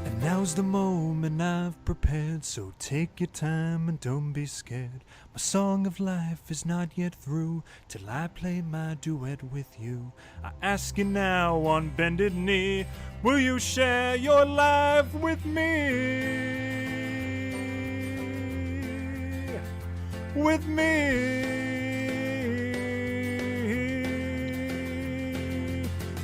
And now's the moment I've prepared, so take your time and don't be scared. My song of life is not yet through till I play my duet with you. I ask you now on bended knee, will you share your life with me? With me.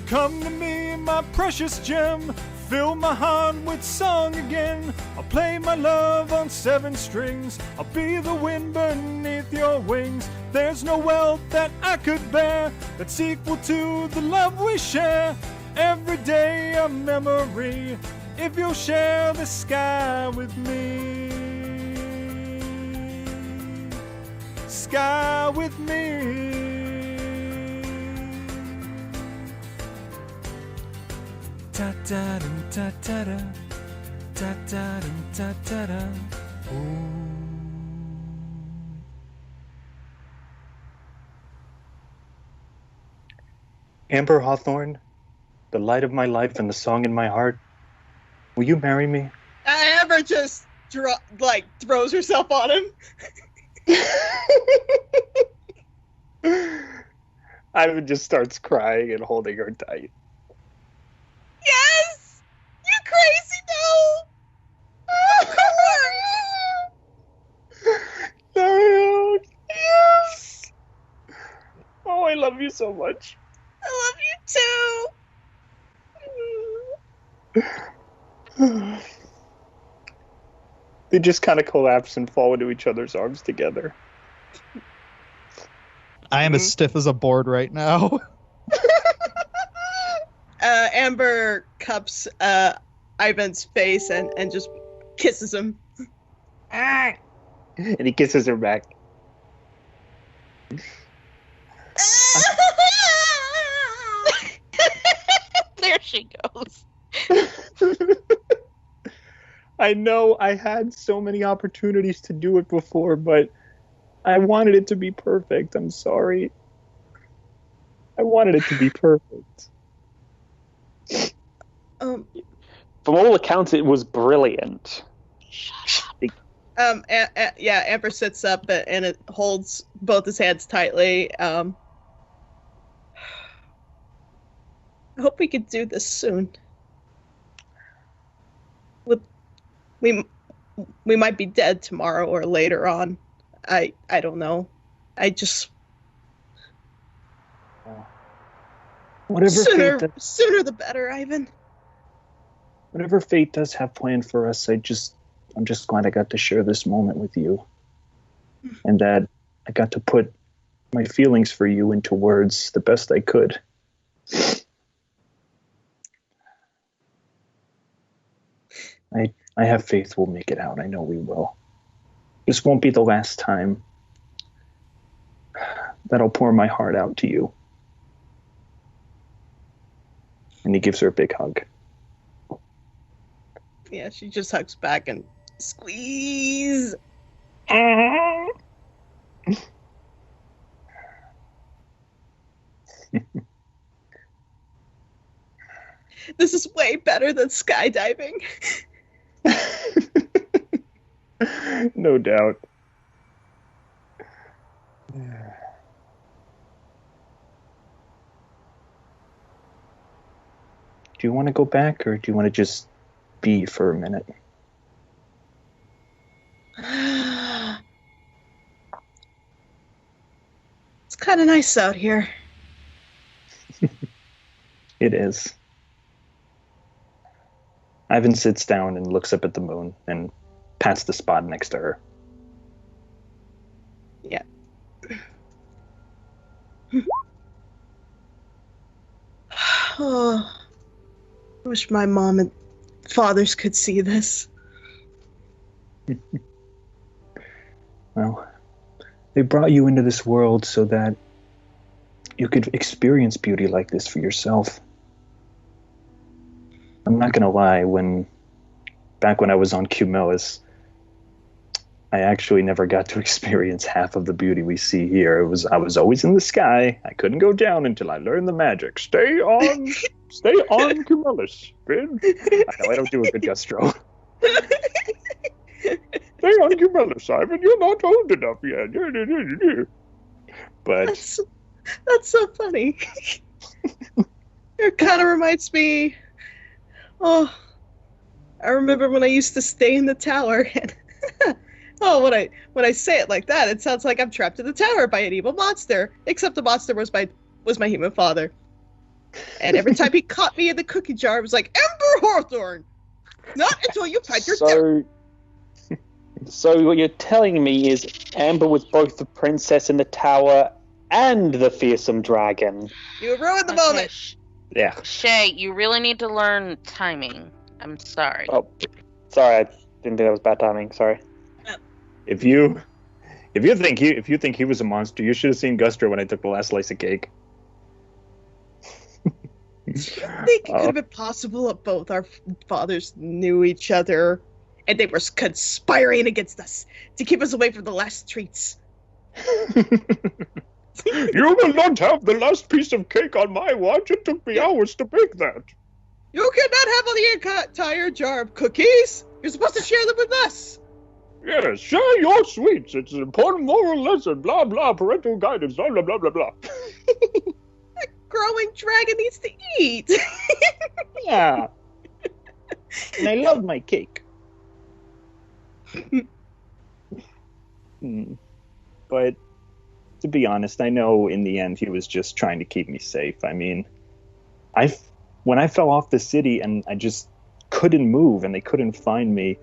Come to me, my precious gem, fill my heart with song again. I'll play my love on 7 strings, I'll be the wind beneath your wings. There's no wealth that I could bear that's equal to the love we share. Every day a memory, if you'll share the sky with me. Sky with me. Da da da da da da da da da da. Amber Hawthorne, the light of my life and the song in my heart, will you marry me? Amber just throws herself on him. Ivan just starts crying and holding her tight. Yes! You crazy doll! Dario, yes! Oh, I love you so much. I love you too. They just kind of collapse and fall into each other's arms together. I am as stiff as a board right now. Amber cups Ivan's face and just kisses him. And he kisses her back. There she goes. I know I had so many opportunities to do it before, but I wanted it to be perfect. I'm sorry. I wanted it to be perfect. From all accounts, it was brilliant. Yeah, Amber sits up and it holds both his hands tightly. I hope we could do this soon. We might be dead tomorrow or later on. I don't know. I just Whatever sooner the better, Ivan. Whatever fate does have planned for us, I'm just glad I got to share this moment with you. And that I got to put my feelings for you into words the best I could. I have faith we'll make it out. I know we will. This won't be the last time that I'll pour my heart out to you. And he gives her a big hug. Yeah, she just hugs back and squeeze. This is way better than skydiving. No doubt. Do you want to go back, or do you want to just be for a minute? It's kind of nice out here. It is. Ivan sits down and looks up at the moon and pats the spot next to her. Yeah. Oh, I wish my mom and fathers could see this. Well, they brought you into this world so that you could experience beauty like this for yourself. I'm not gonna lie, back when I was on Cumulus, I actually never got to experience half of the beauty we see here. I was always in the sky. I couldn't go down until I learned the magic. Stay on Cumulus, Finn. I know I don't do a good Gustro. Stay on Cumulus, Simon. You're not old enough yet. But that's so funny. It kind of reminds me. Oh, I remember when I used to stay in the tower, and when I say it like that, it sounds like I'm trapped in the tower by an evil monster. Except the monster was my human father, and every time he caught me in the cookie jar, it was like, Ember Hawthorne, not until you've had your dinner. So what you're telling me is Amber was both the princess in the tower and the fearsome dragon. You ruined the moment. yeah. Shay, you really need to learn timing. I'm sorry. Oh, sorry, I didn't think that was bad timing. Sorry. If you think he was a monster, you should have seen Gustro when I took the last slice of cake. Do you think it could have been possible that both our fathers knew each other and they were conspiring against us to keep us away from the last treats? You will not have the last piece of cake on my watch. It took me hours to bake that. You cannot have the entire jar of cookies. You're supposed to share them with us. Yes, share your sweets. It's an important moral lesson. Blah, blah, parental guidance, blah, blah, blah, blah, blah. A growing dragon needs to eat. Yeah. And I love my cake. But to be honest, I know in the end he was just trying to keep me safe. I mean, when I fell off the city and I just couldn't move and they couldn't find me,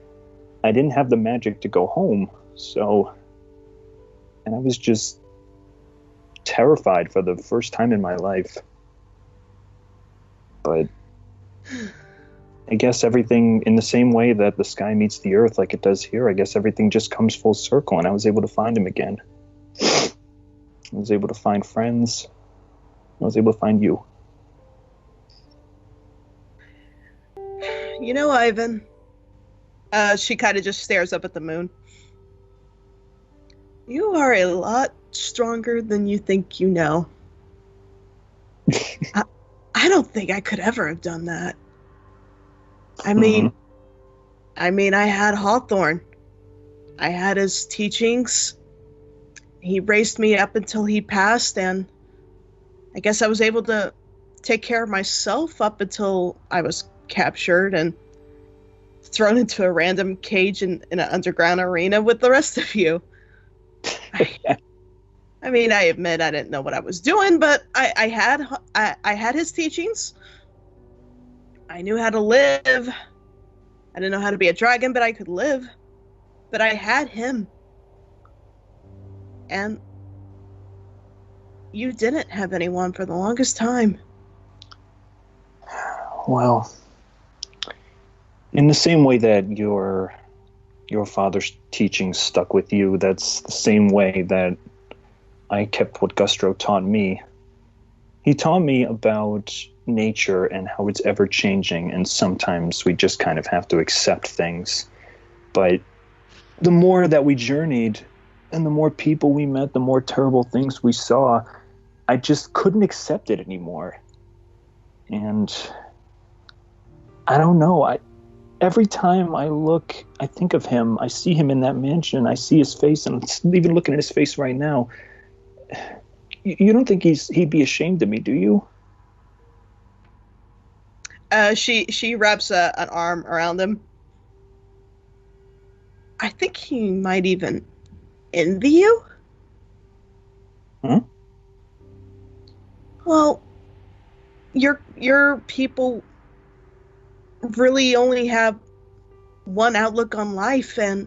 I didn't have the magic to go home, so... And I was just terrified for the first time in my life. But I guess everything, in the same way that the sky meets the earth like it does here, I guess everything just comes full circle, and I was able to find him again. I was able to find friends. I was able to find you. You know, Ivan, she kind of just stares up at the moon. You are a lot stronger than you think you know. I don't think I could ever have done that. I mean, I had Hawthorne. I had his teachings. He raised me up until he passed, and I guess I was able to take care of myself up until I was captured and thrown into a random cage in an underground arena with the rest of you. I mean, I admit I didn't know what I was doing, but I had his teachings. I knew how to live. I didn't know how to be a dragon, but I could live. But I had him. And you didn't have anyone for the longest time. Well, in the same way that your father's teachings stuck with you, that's the same way that I kept what Gustro taught me. He taught me about nature and how it's ever changing, and sometimes we just kind of have to accept things. But the more that we journeyed and the more people we met, the more terrible things we saw, I just couldn't accept it anymore. And I don't know, every time I think of him, I see him in that mansion, I see his face, and I'm even looking at his face right now. You don't think he'd be ashamed of me, do you? She wraps an arm around him. I think he might even envy you. Huh? Well, your people really only have one outlook on life, and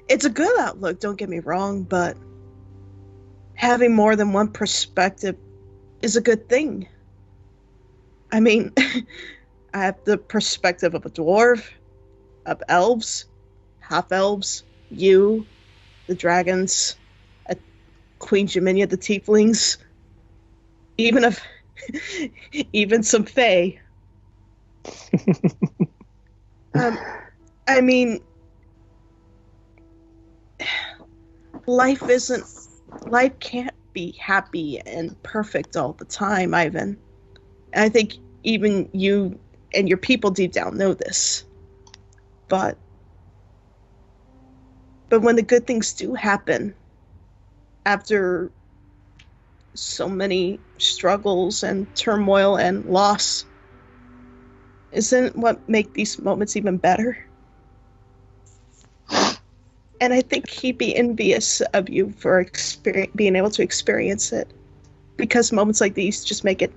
it's a good outlook, don't get me wrong, but having more than one perspective is a good thing. I mean, I have the perspective of a dwarf, of elves, half-elves, you, the dragons, Queen Jaminia, the tieflings, even some fae. I mean, life can't be happy and perfect all the time, Ivan. And I think even you and your people deep down know this. But when the good things do happen, after so many struggles and turmoil and loss, isn't what make these moments even better? And I think he'd be envious of you for being able to experience it, because moments like these just make it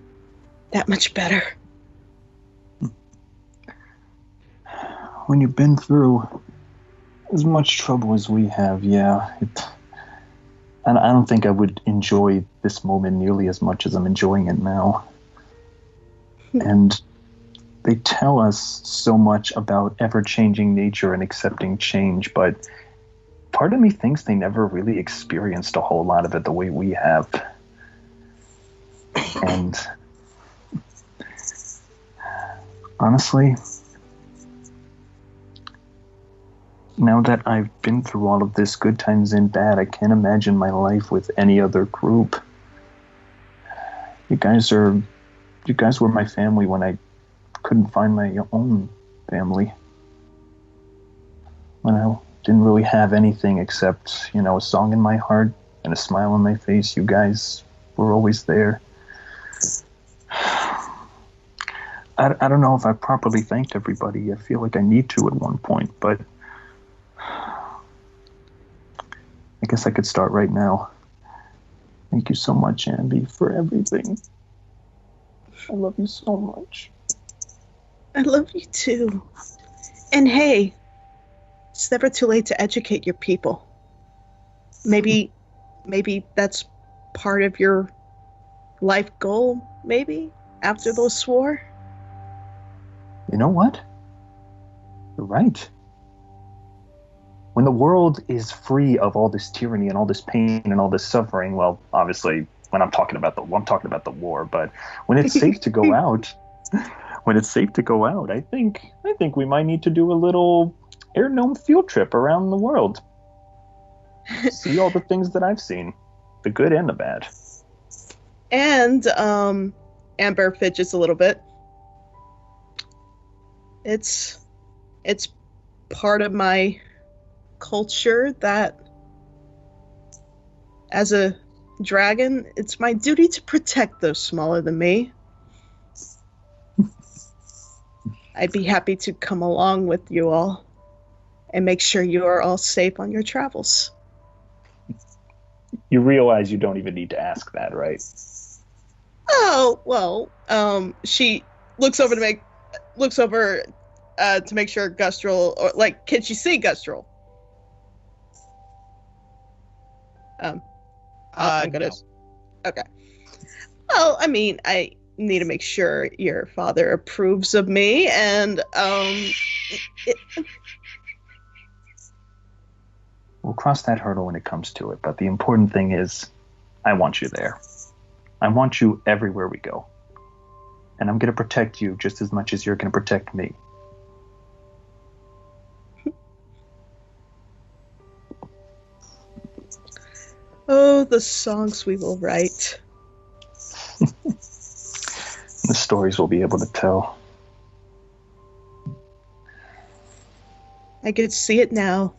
that much better. When you've been through as much trouble as we have, yeah, and I don't think I would enjoy this moment nearly as much as I'm enjoying it now. And they tell us so much about ever-changing nature and accepting change, but part of me thinks they never really experienced a whole lot of it the way we have. And honestly, now that I've been through all of this, good times and bad, I can't imagine my life with any other group. You guys were my family when I couldn't find my own family. When I didn't really have anything except, a song in my heart and a smile on my face, you guys were always there. I don't know if I properly thanked everybody. I feel like I need to at one point, but I guess I could start right now. Thank you so much, Ambi, for everything. I love you so much. I love you too. And hey, it's never too late to educate your people. Maybe that's part of your life goal, maybe, after those swore? You know what? You're right. When the world is free of all this tyranny and all this pain and all this suffering, well, obviously, when I'm talking about the war, but when it's safe to go out, I think we might need to do a little air gnome field trip around the world. See all the things that I've seen, the good and the bad. And Amber fidgets a little bit. It's part of my culture that as a dragon, it's my duty to protect those smaller than me. I'd be happy to come along with you all and make sure you are all safe on your travels. You realize you don't even need to ask that, right? Oh, well, she looks over to make sure Gustral, or like, can she see Gustral? I'm gonna. No. Okay. Well, I mean, I need to make sure your father approves of me, and We'll cross that hurdle when it comes to it, but the important thing is, I want you there. I want you everywhere we go. And I'm going to protect you just as much as you're going to protect me. oh, the songs we will write. The stories we'll be able to tell. I could see it now.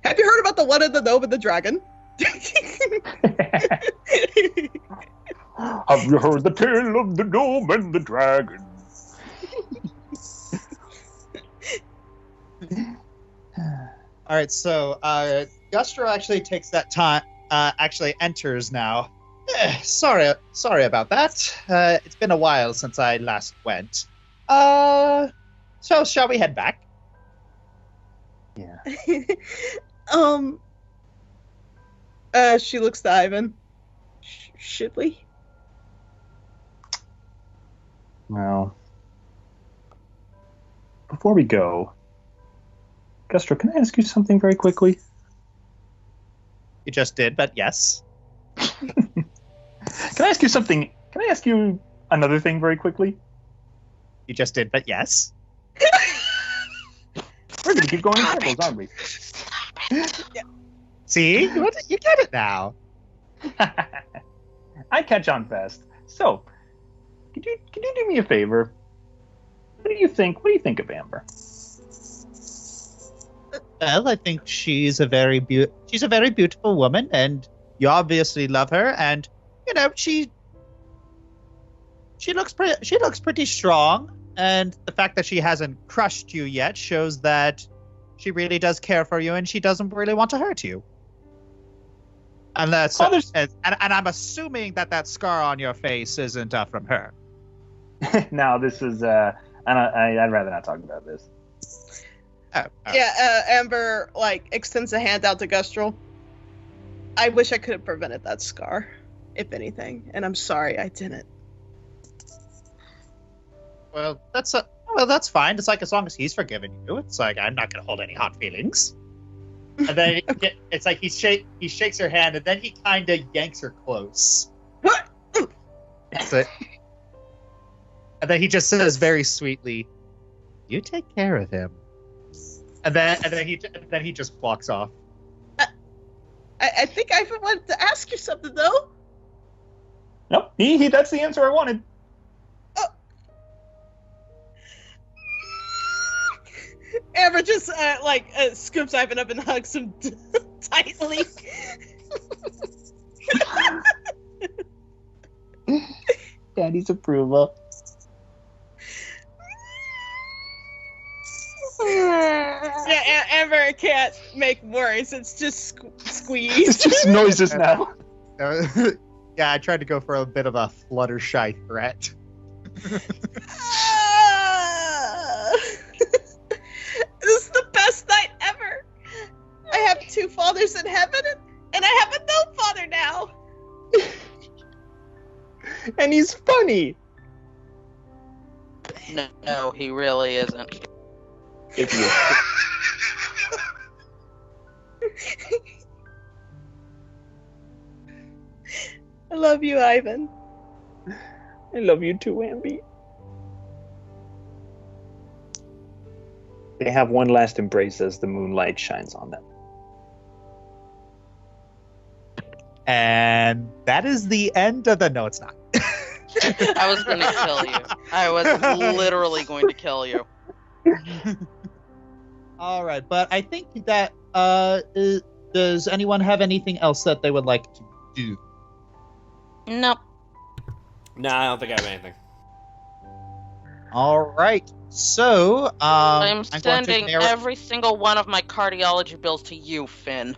Have you heard about the one of the gnome and the dragon? Have you heard the tale of the gnome and the dragon? All right, so Gustro actually takes that time. Actually enters now. Sorry about that. It's been a while since I last went. So shall we head back? Yeah. She looks to Ivan. Should we? Well, before we go, Gustro, can I ask you something very quickly? You just did, but yes. Can I ask you something? Can I ask you another thing very quickly? You just did, but yes. We're going to keep going in circles, aren't we? See? You get it now. I catch on fast. So, could you do me a favor? What do you think of Amber? Well, I think she's a very beautiful woman, and you obviously love her, and you know she looks pretty strong, and the fact that she hasn't crushed you yet shows that she really does care for you, and she doesn't really want to hurt you. Unless, and I'm assuming that scar on your face isn't from her. No, this is. I'd rather not talk about this. Oh. Yeah, Amber extends a hand out to Gustral. I wish I could have prevented that scar, if anything, and I'm sorry I didn't. Well, that's fine. It's like as long as he's forgiven you, it's like I'm not gonna hold any hot feelings. And then it's like he shakes her hand, and then he kind of yanks her close. That's it. And then he just says very sweetly, "You take care of him." And then he just walks off. I think I wanted to ask you something though. Nope, that's the answer I wanted. Amber just scoops Ivan up and hugs him tightly. Daddy's approval. Yeah, Amber can't make words. It's just squeeze. It's just noises now. Yeah, I tried to go for a bit of a Fluttershy threat. This is the best happened, and I have a no father now. And he's funny. No, he really isn't. If you I love you, Ivan. I love you too, Ambi. They have one last embrace as the moonlight shines on them. And that is the end of the. No, it's not. I was going to kill you. I was literally going to kill you. All right, but I think that does anyone have anything else that they would like to do? Nope. Nah, I don't think I have anything. All right, so I'm going to sending narrow- every single one of my cardiology bills to you, Finn.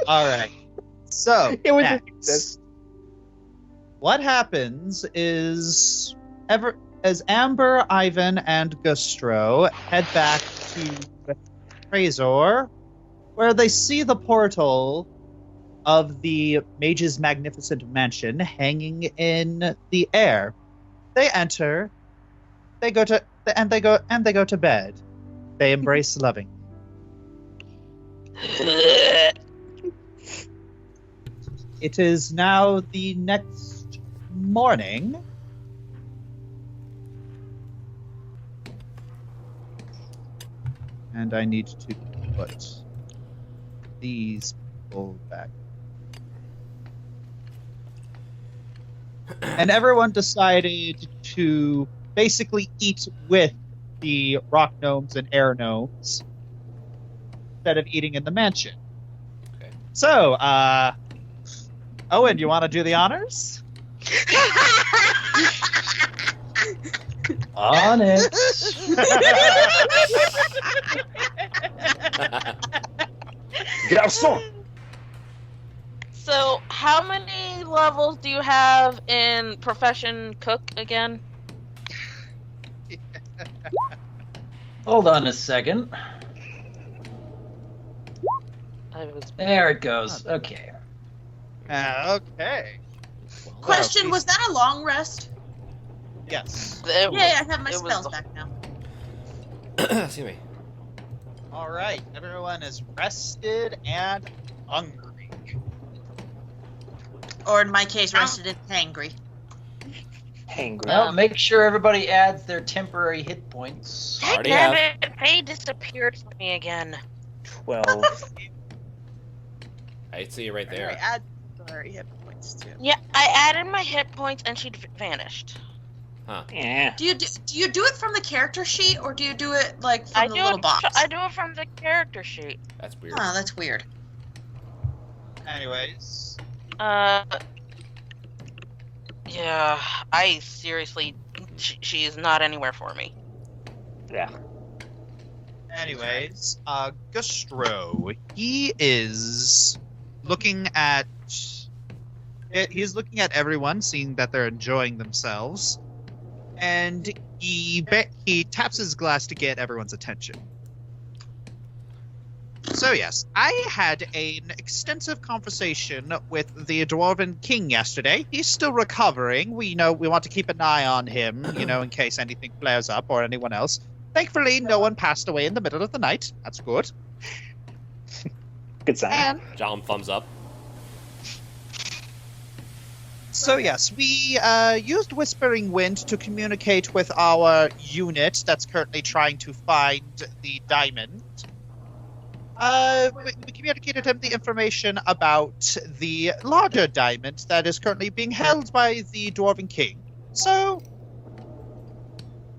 All right, so It was next, what happens is as Amber, Ivan, and Gustro head back to Trezor, where they see the portal of the Mage's magnificent mansion hanging in the air. They enter. They go to bed. They embrace loving. It is now the next morning. And I need to put these people back. And everyone decided to basically eat with the rock gnomes and air gnomes instead of eating in the mansion. Okay. So, Owen, you want to do the honors? On it. Garçon! So, how many levels do you have in Profession Cook again? Hold on a second. There it goes. Okay. Okay. Question, was that a long rest? Yes. Yeah, I have my it was spells the- back now. Excuse me. All right. Everyone is rested and hungry. Or in my case, rested and hangry. Hangry. Well, make sure everybody adds their temporary hit points. Already have. Faye disappeared from me again. 12. I see you right I there. add sorry hit points too. Yeah, I added my hit points and she'd vanished. Huh. Yeah. Do you do it from the character sheet, or do you do it like from I the do little it. box? I do it from the character sheet. That's weird. Oh, that's weird. Anyways. Yeah, I seriously, she is not anywhere for me. Yeah. Anyways, Gustro, he is looking at everyone, seeing that they're enjoying themselves, and he taps his glass to get everyone's attention. So yes, I had an extensive conversation with the Dwarven King yesterday. He's still recovering. We want to keep an eye on him, in case anything flares up or anyone else. Thankfully, no one passed away in the middle of the night. That's good. Good sign. And John, thumbs up. so yes, we used Whispering Wind to communicate with our unit that's currently trying to find the diamond. We communicated him the information about the larger diamond that is currently being held by the Dwarven King. So,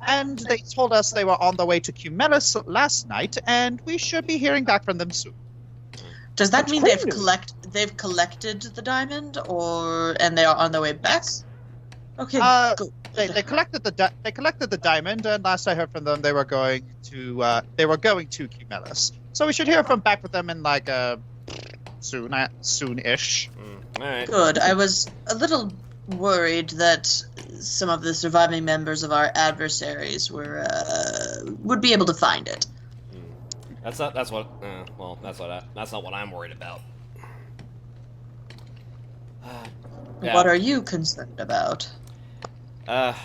and they told us they were on the way to Cumellis last night, and we should be hearing back from them soon. Does that That's mean great they've collected the diamond, and they are on their way back? Okay, good. They collected the diamond, and last I heard from them, they were going to Cumellis. So we should hear back with them in soon-ish. All right. Good. I was a little worried that some of the surviving members of our adversaries would be able to find it. That's what. Well, That's not what I'm worried about. What are you concerned about?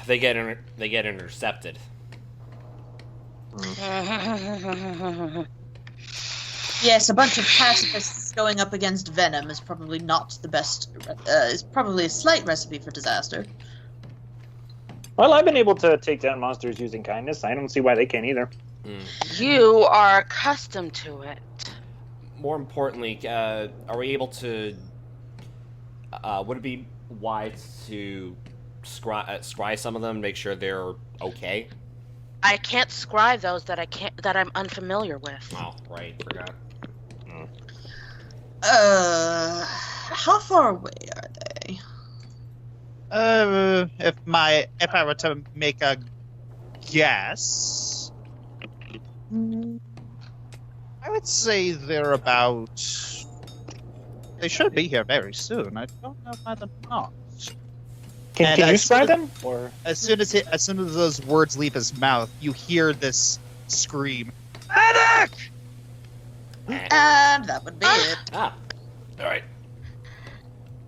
They get intercepted. Yes, a bunch of pacifists going up against Venom is probably not the best. Is probably a slight recipe for disaster. Well, I've been able to take down monsters using kindness. I don't see why they can't either. You are accustomed to it. More importantly, are we able to? Would it be wise to scry some of them, make sure they're okay? I can't scry those that I'm unfamiliar with. Oh, right, forgot. How far away are they? If I were to make a guess, I would say they're about. They should be here very soon. I don't know why they're not. Can you spry them? Or As soon as those words leave his mouth, you hear this scream, "Medic!" And that would be it. All right.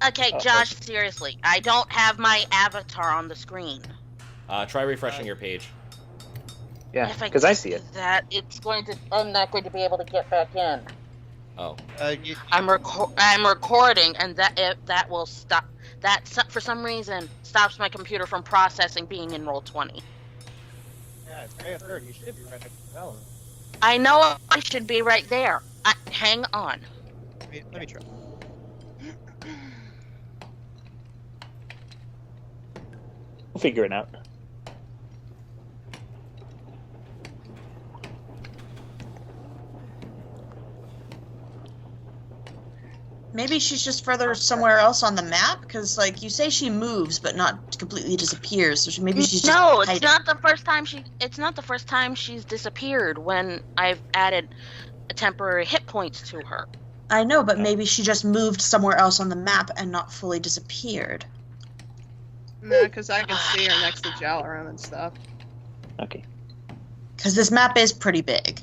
Okay, Josh, seriously, I don't have my avatar on the screen. Try refreshing your page. yeah, If because I see it. That I'm not going to be able to get back in. Oh. I'm recording, and that will stop. That for some reason stops my computer from processing being in Roll20. Yeah, it's 3:30. You should be right next to Bella. I know I should be right there. Hang on. Let me try. We'll figure it out. Maybe she's just further somewhere else on the map, because like you say, she moves but not completely disappears. So maybe she's just No, it's hiding. not the first time It's not the first time she's disappeared when I've added temporary hit points to her. I know, but maybe she just moved somewhere else on the map and not fully disappeared. No, because I can see her next to Jalarum and stuff. Okay. Because this map is pretty big.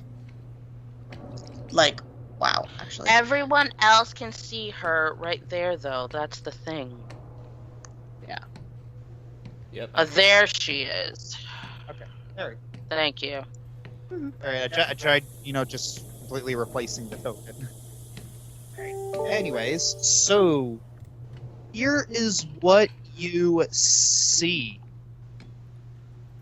Like, wow, actually. Everyone else can see her right there, though. That's the thing. Yep. There she is. Okay, there we go. Thank you. All right, I tried, just completely replacing the token. All right. Anyways, so here is what you see.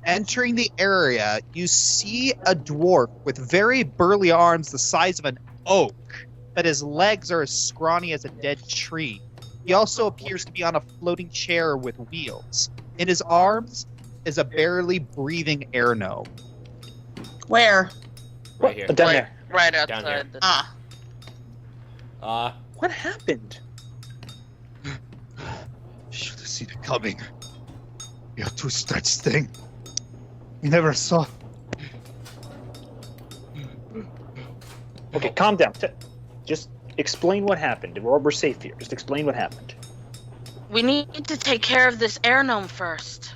Entering the area, you see a dwarf with very burly arms the size of an oak, but his legs are as scrawny as a dead tree. He also appears to be on a floating chair with wheels. In his arms is a barely breathing air gnome. Where? Right here. Down there. Right Down here. outside the... Ah. What happened? Should have seen it coming. You're too stretched thing. You never saw. Okay, calm down. Just explain what happened. We're safe here. Just explain what happened. We need to take care of this air gnome first.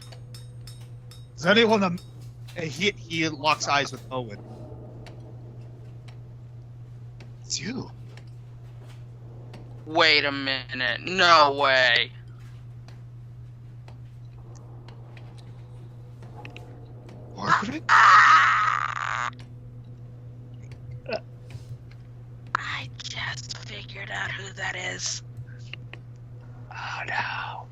Is anyone? He locks eyes with Owen. It's you. Wait a minute. No way. Margaret? I just figured out who that is. Oh no.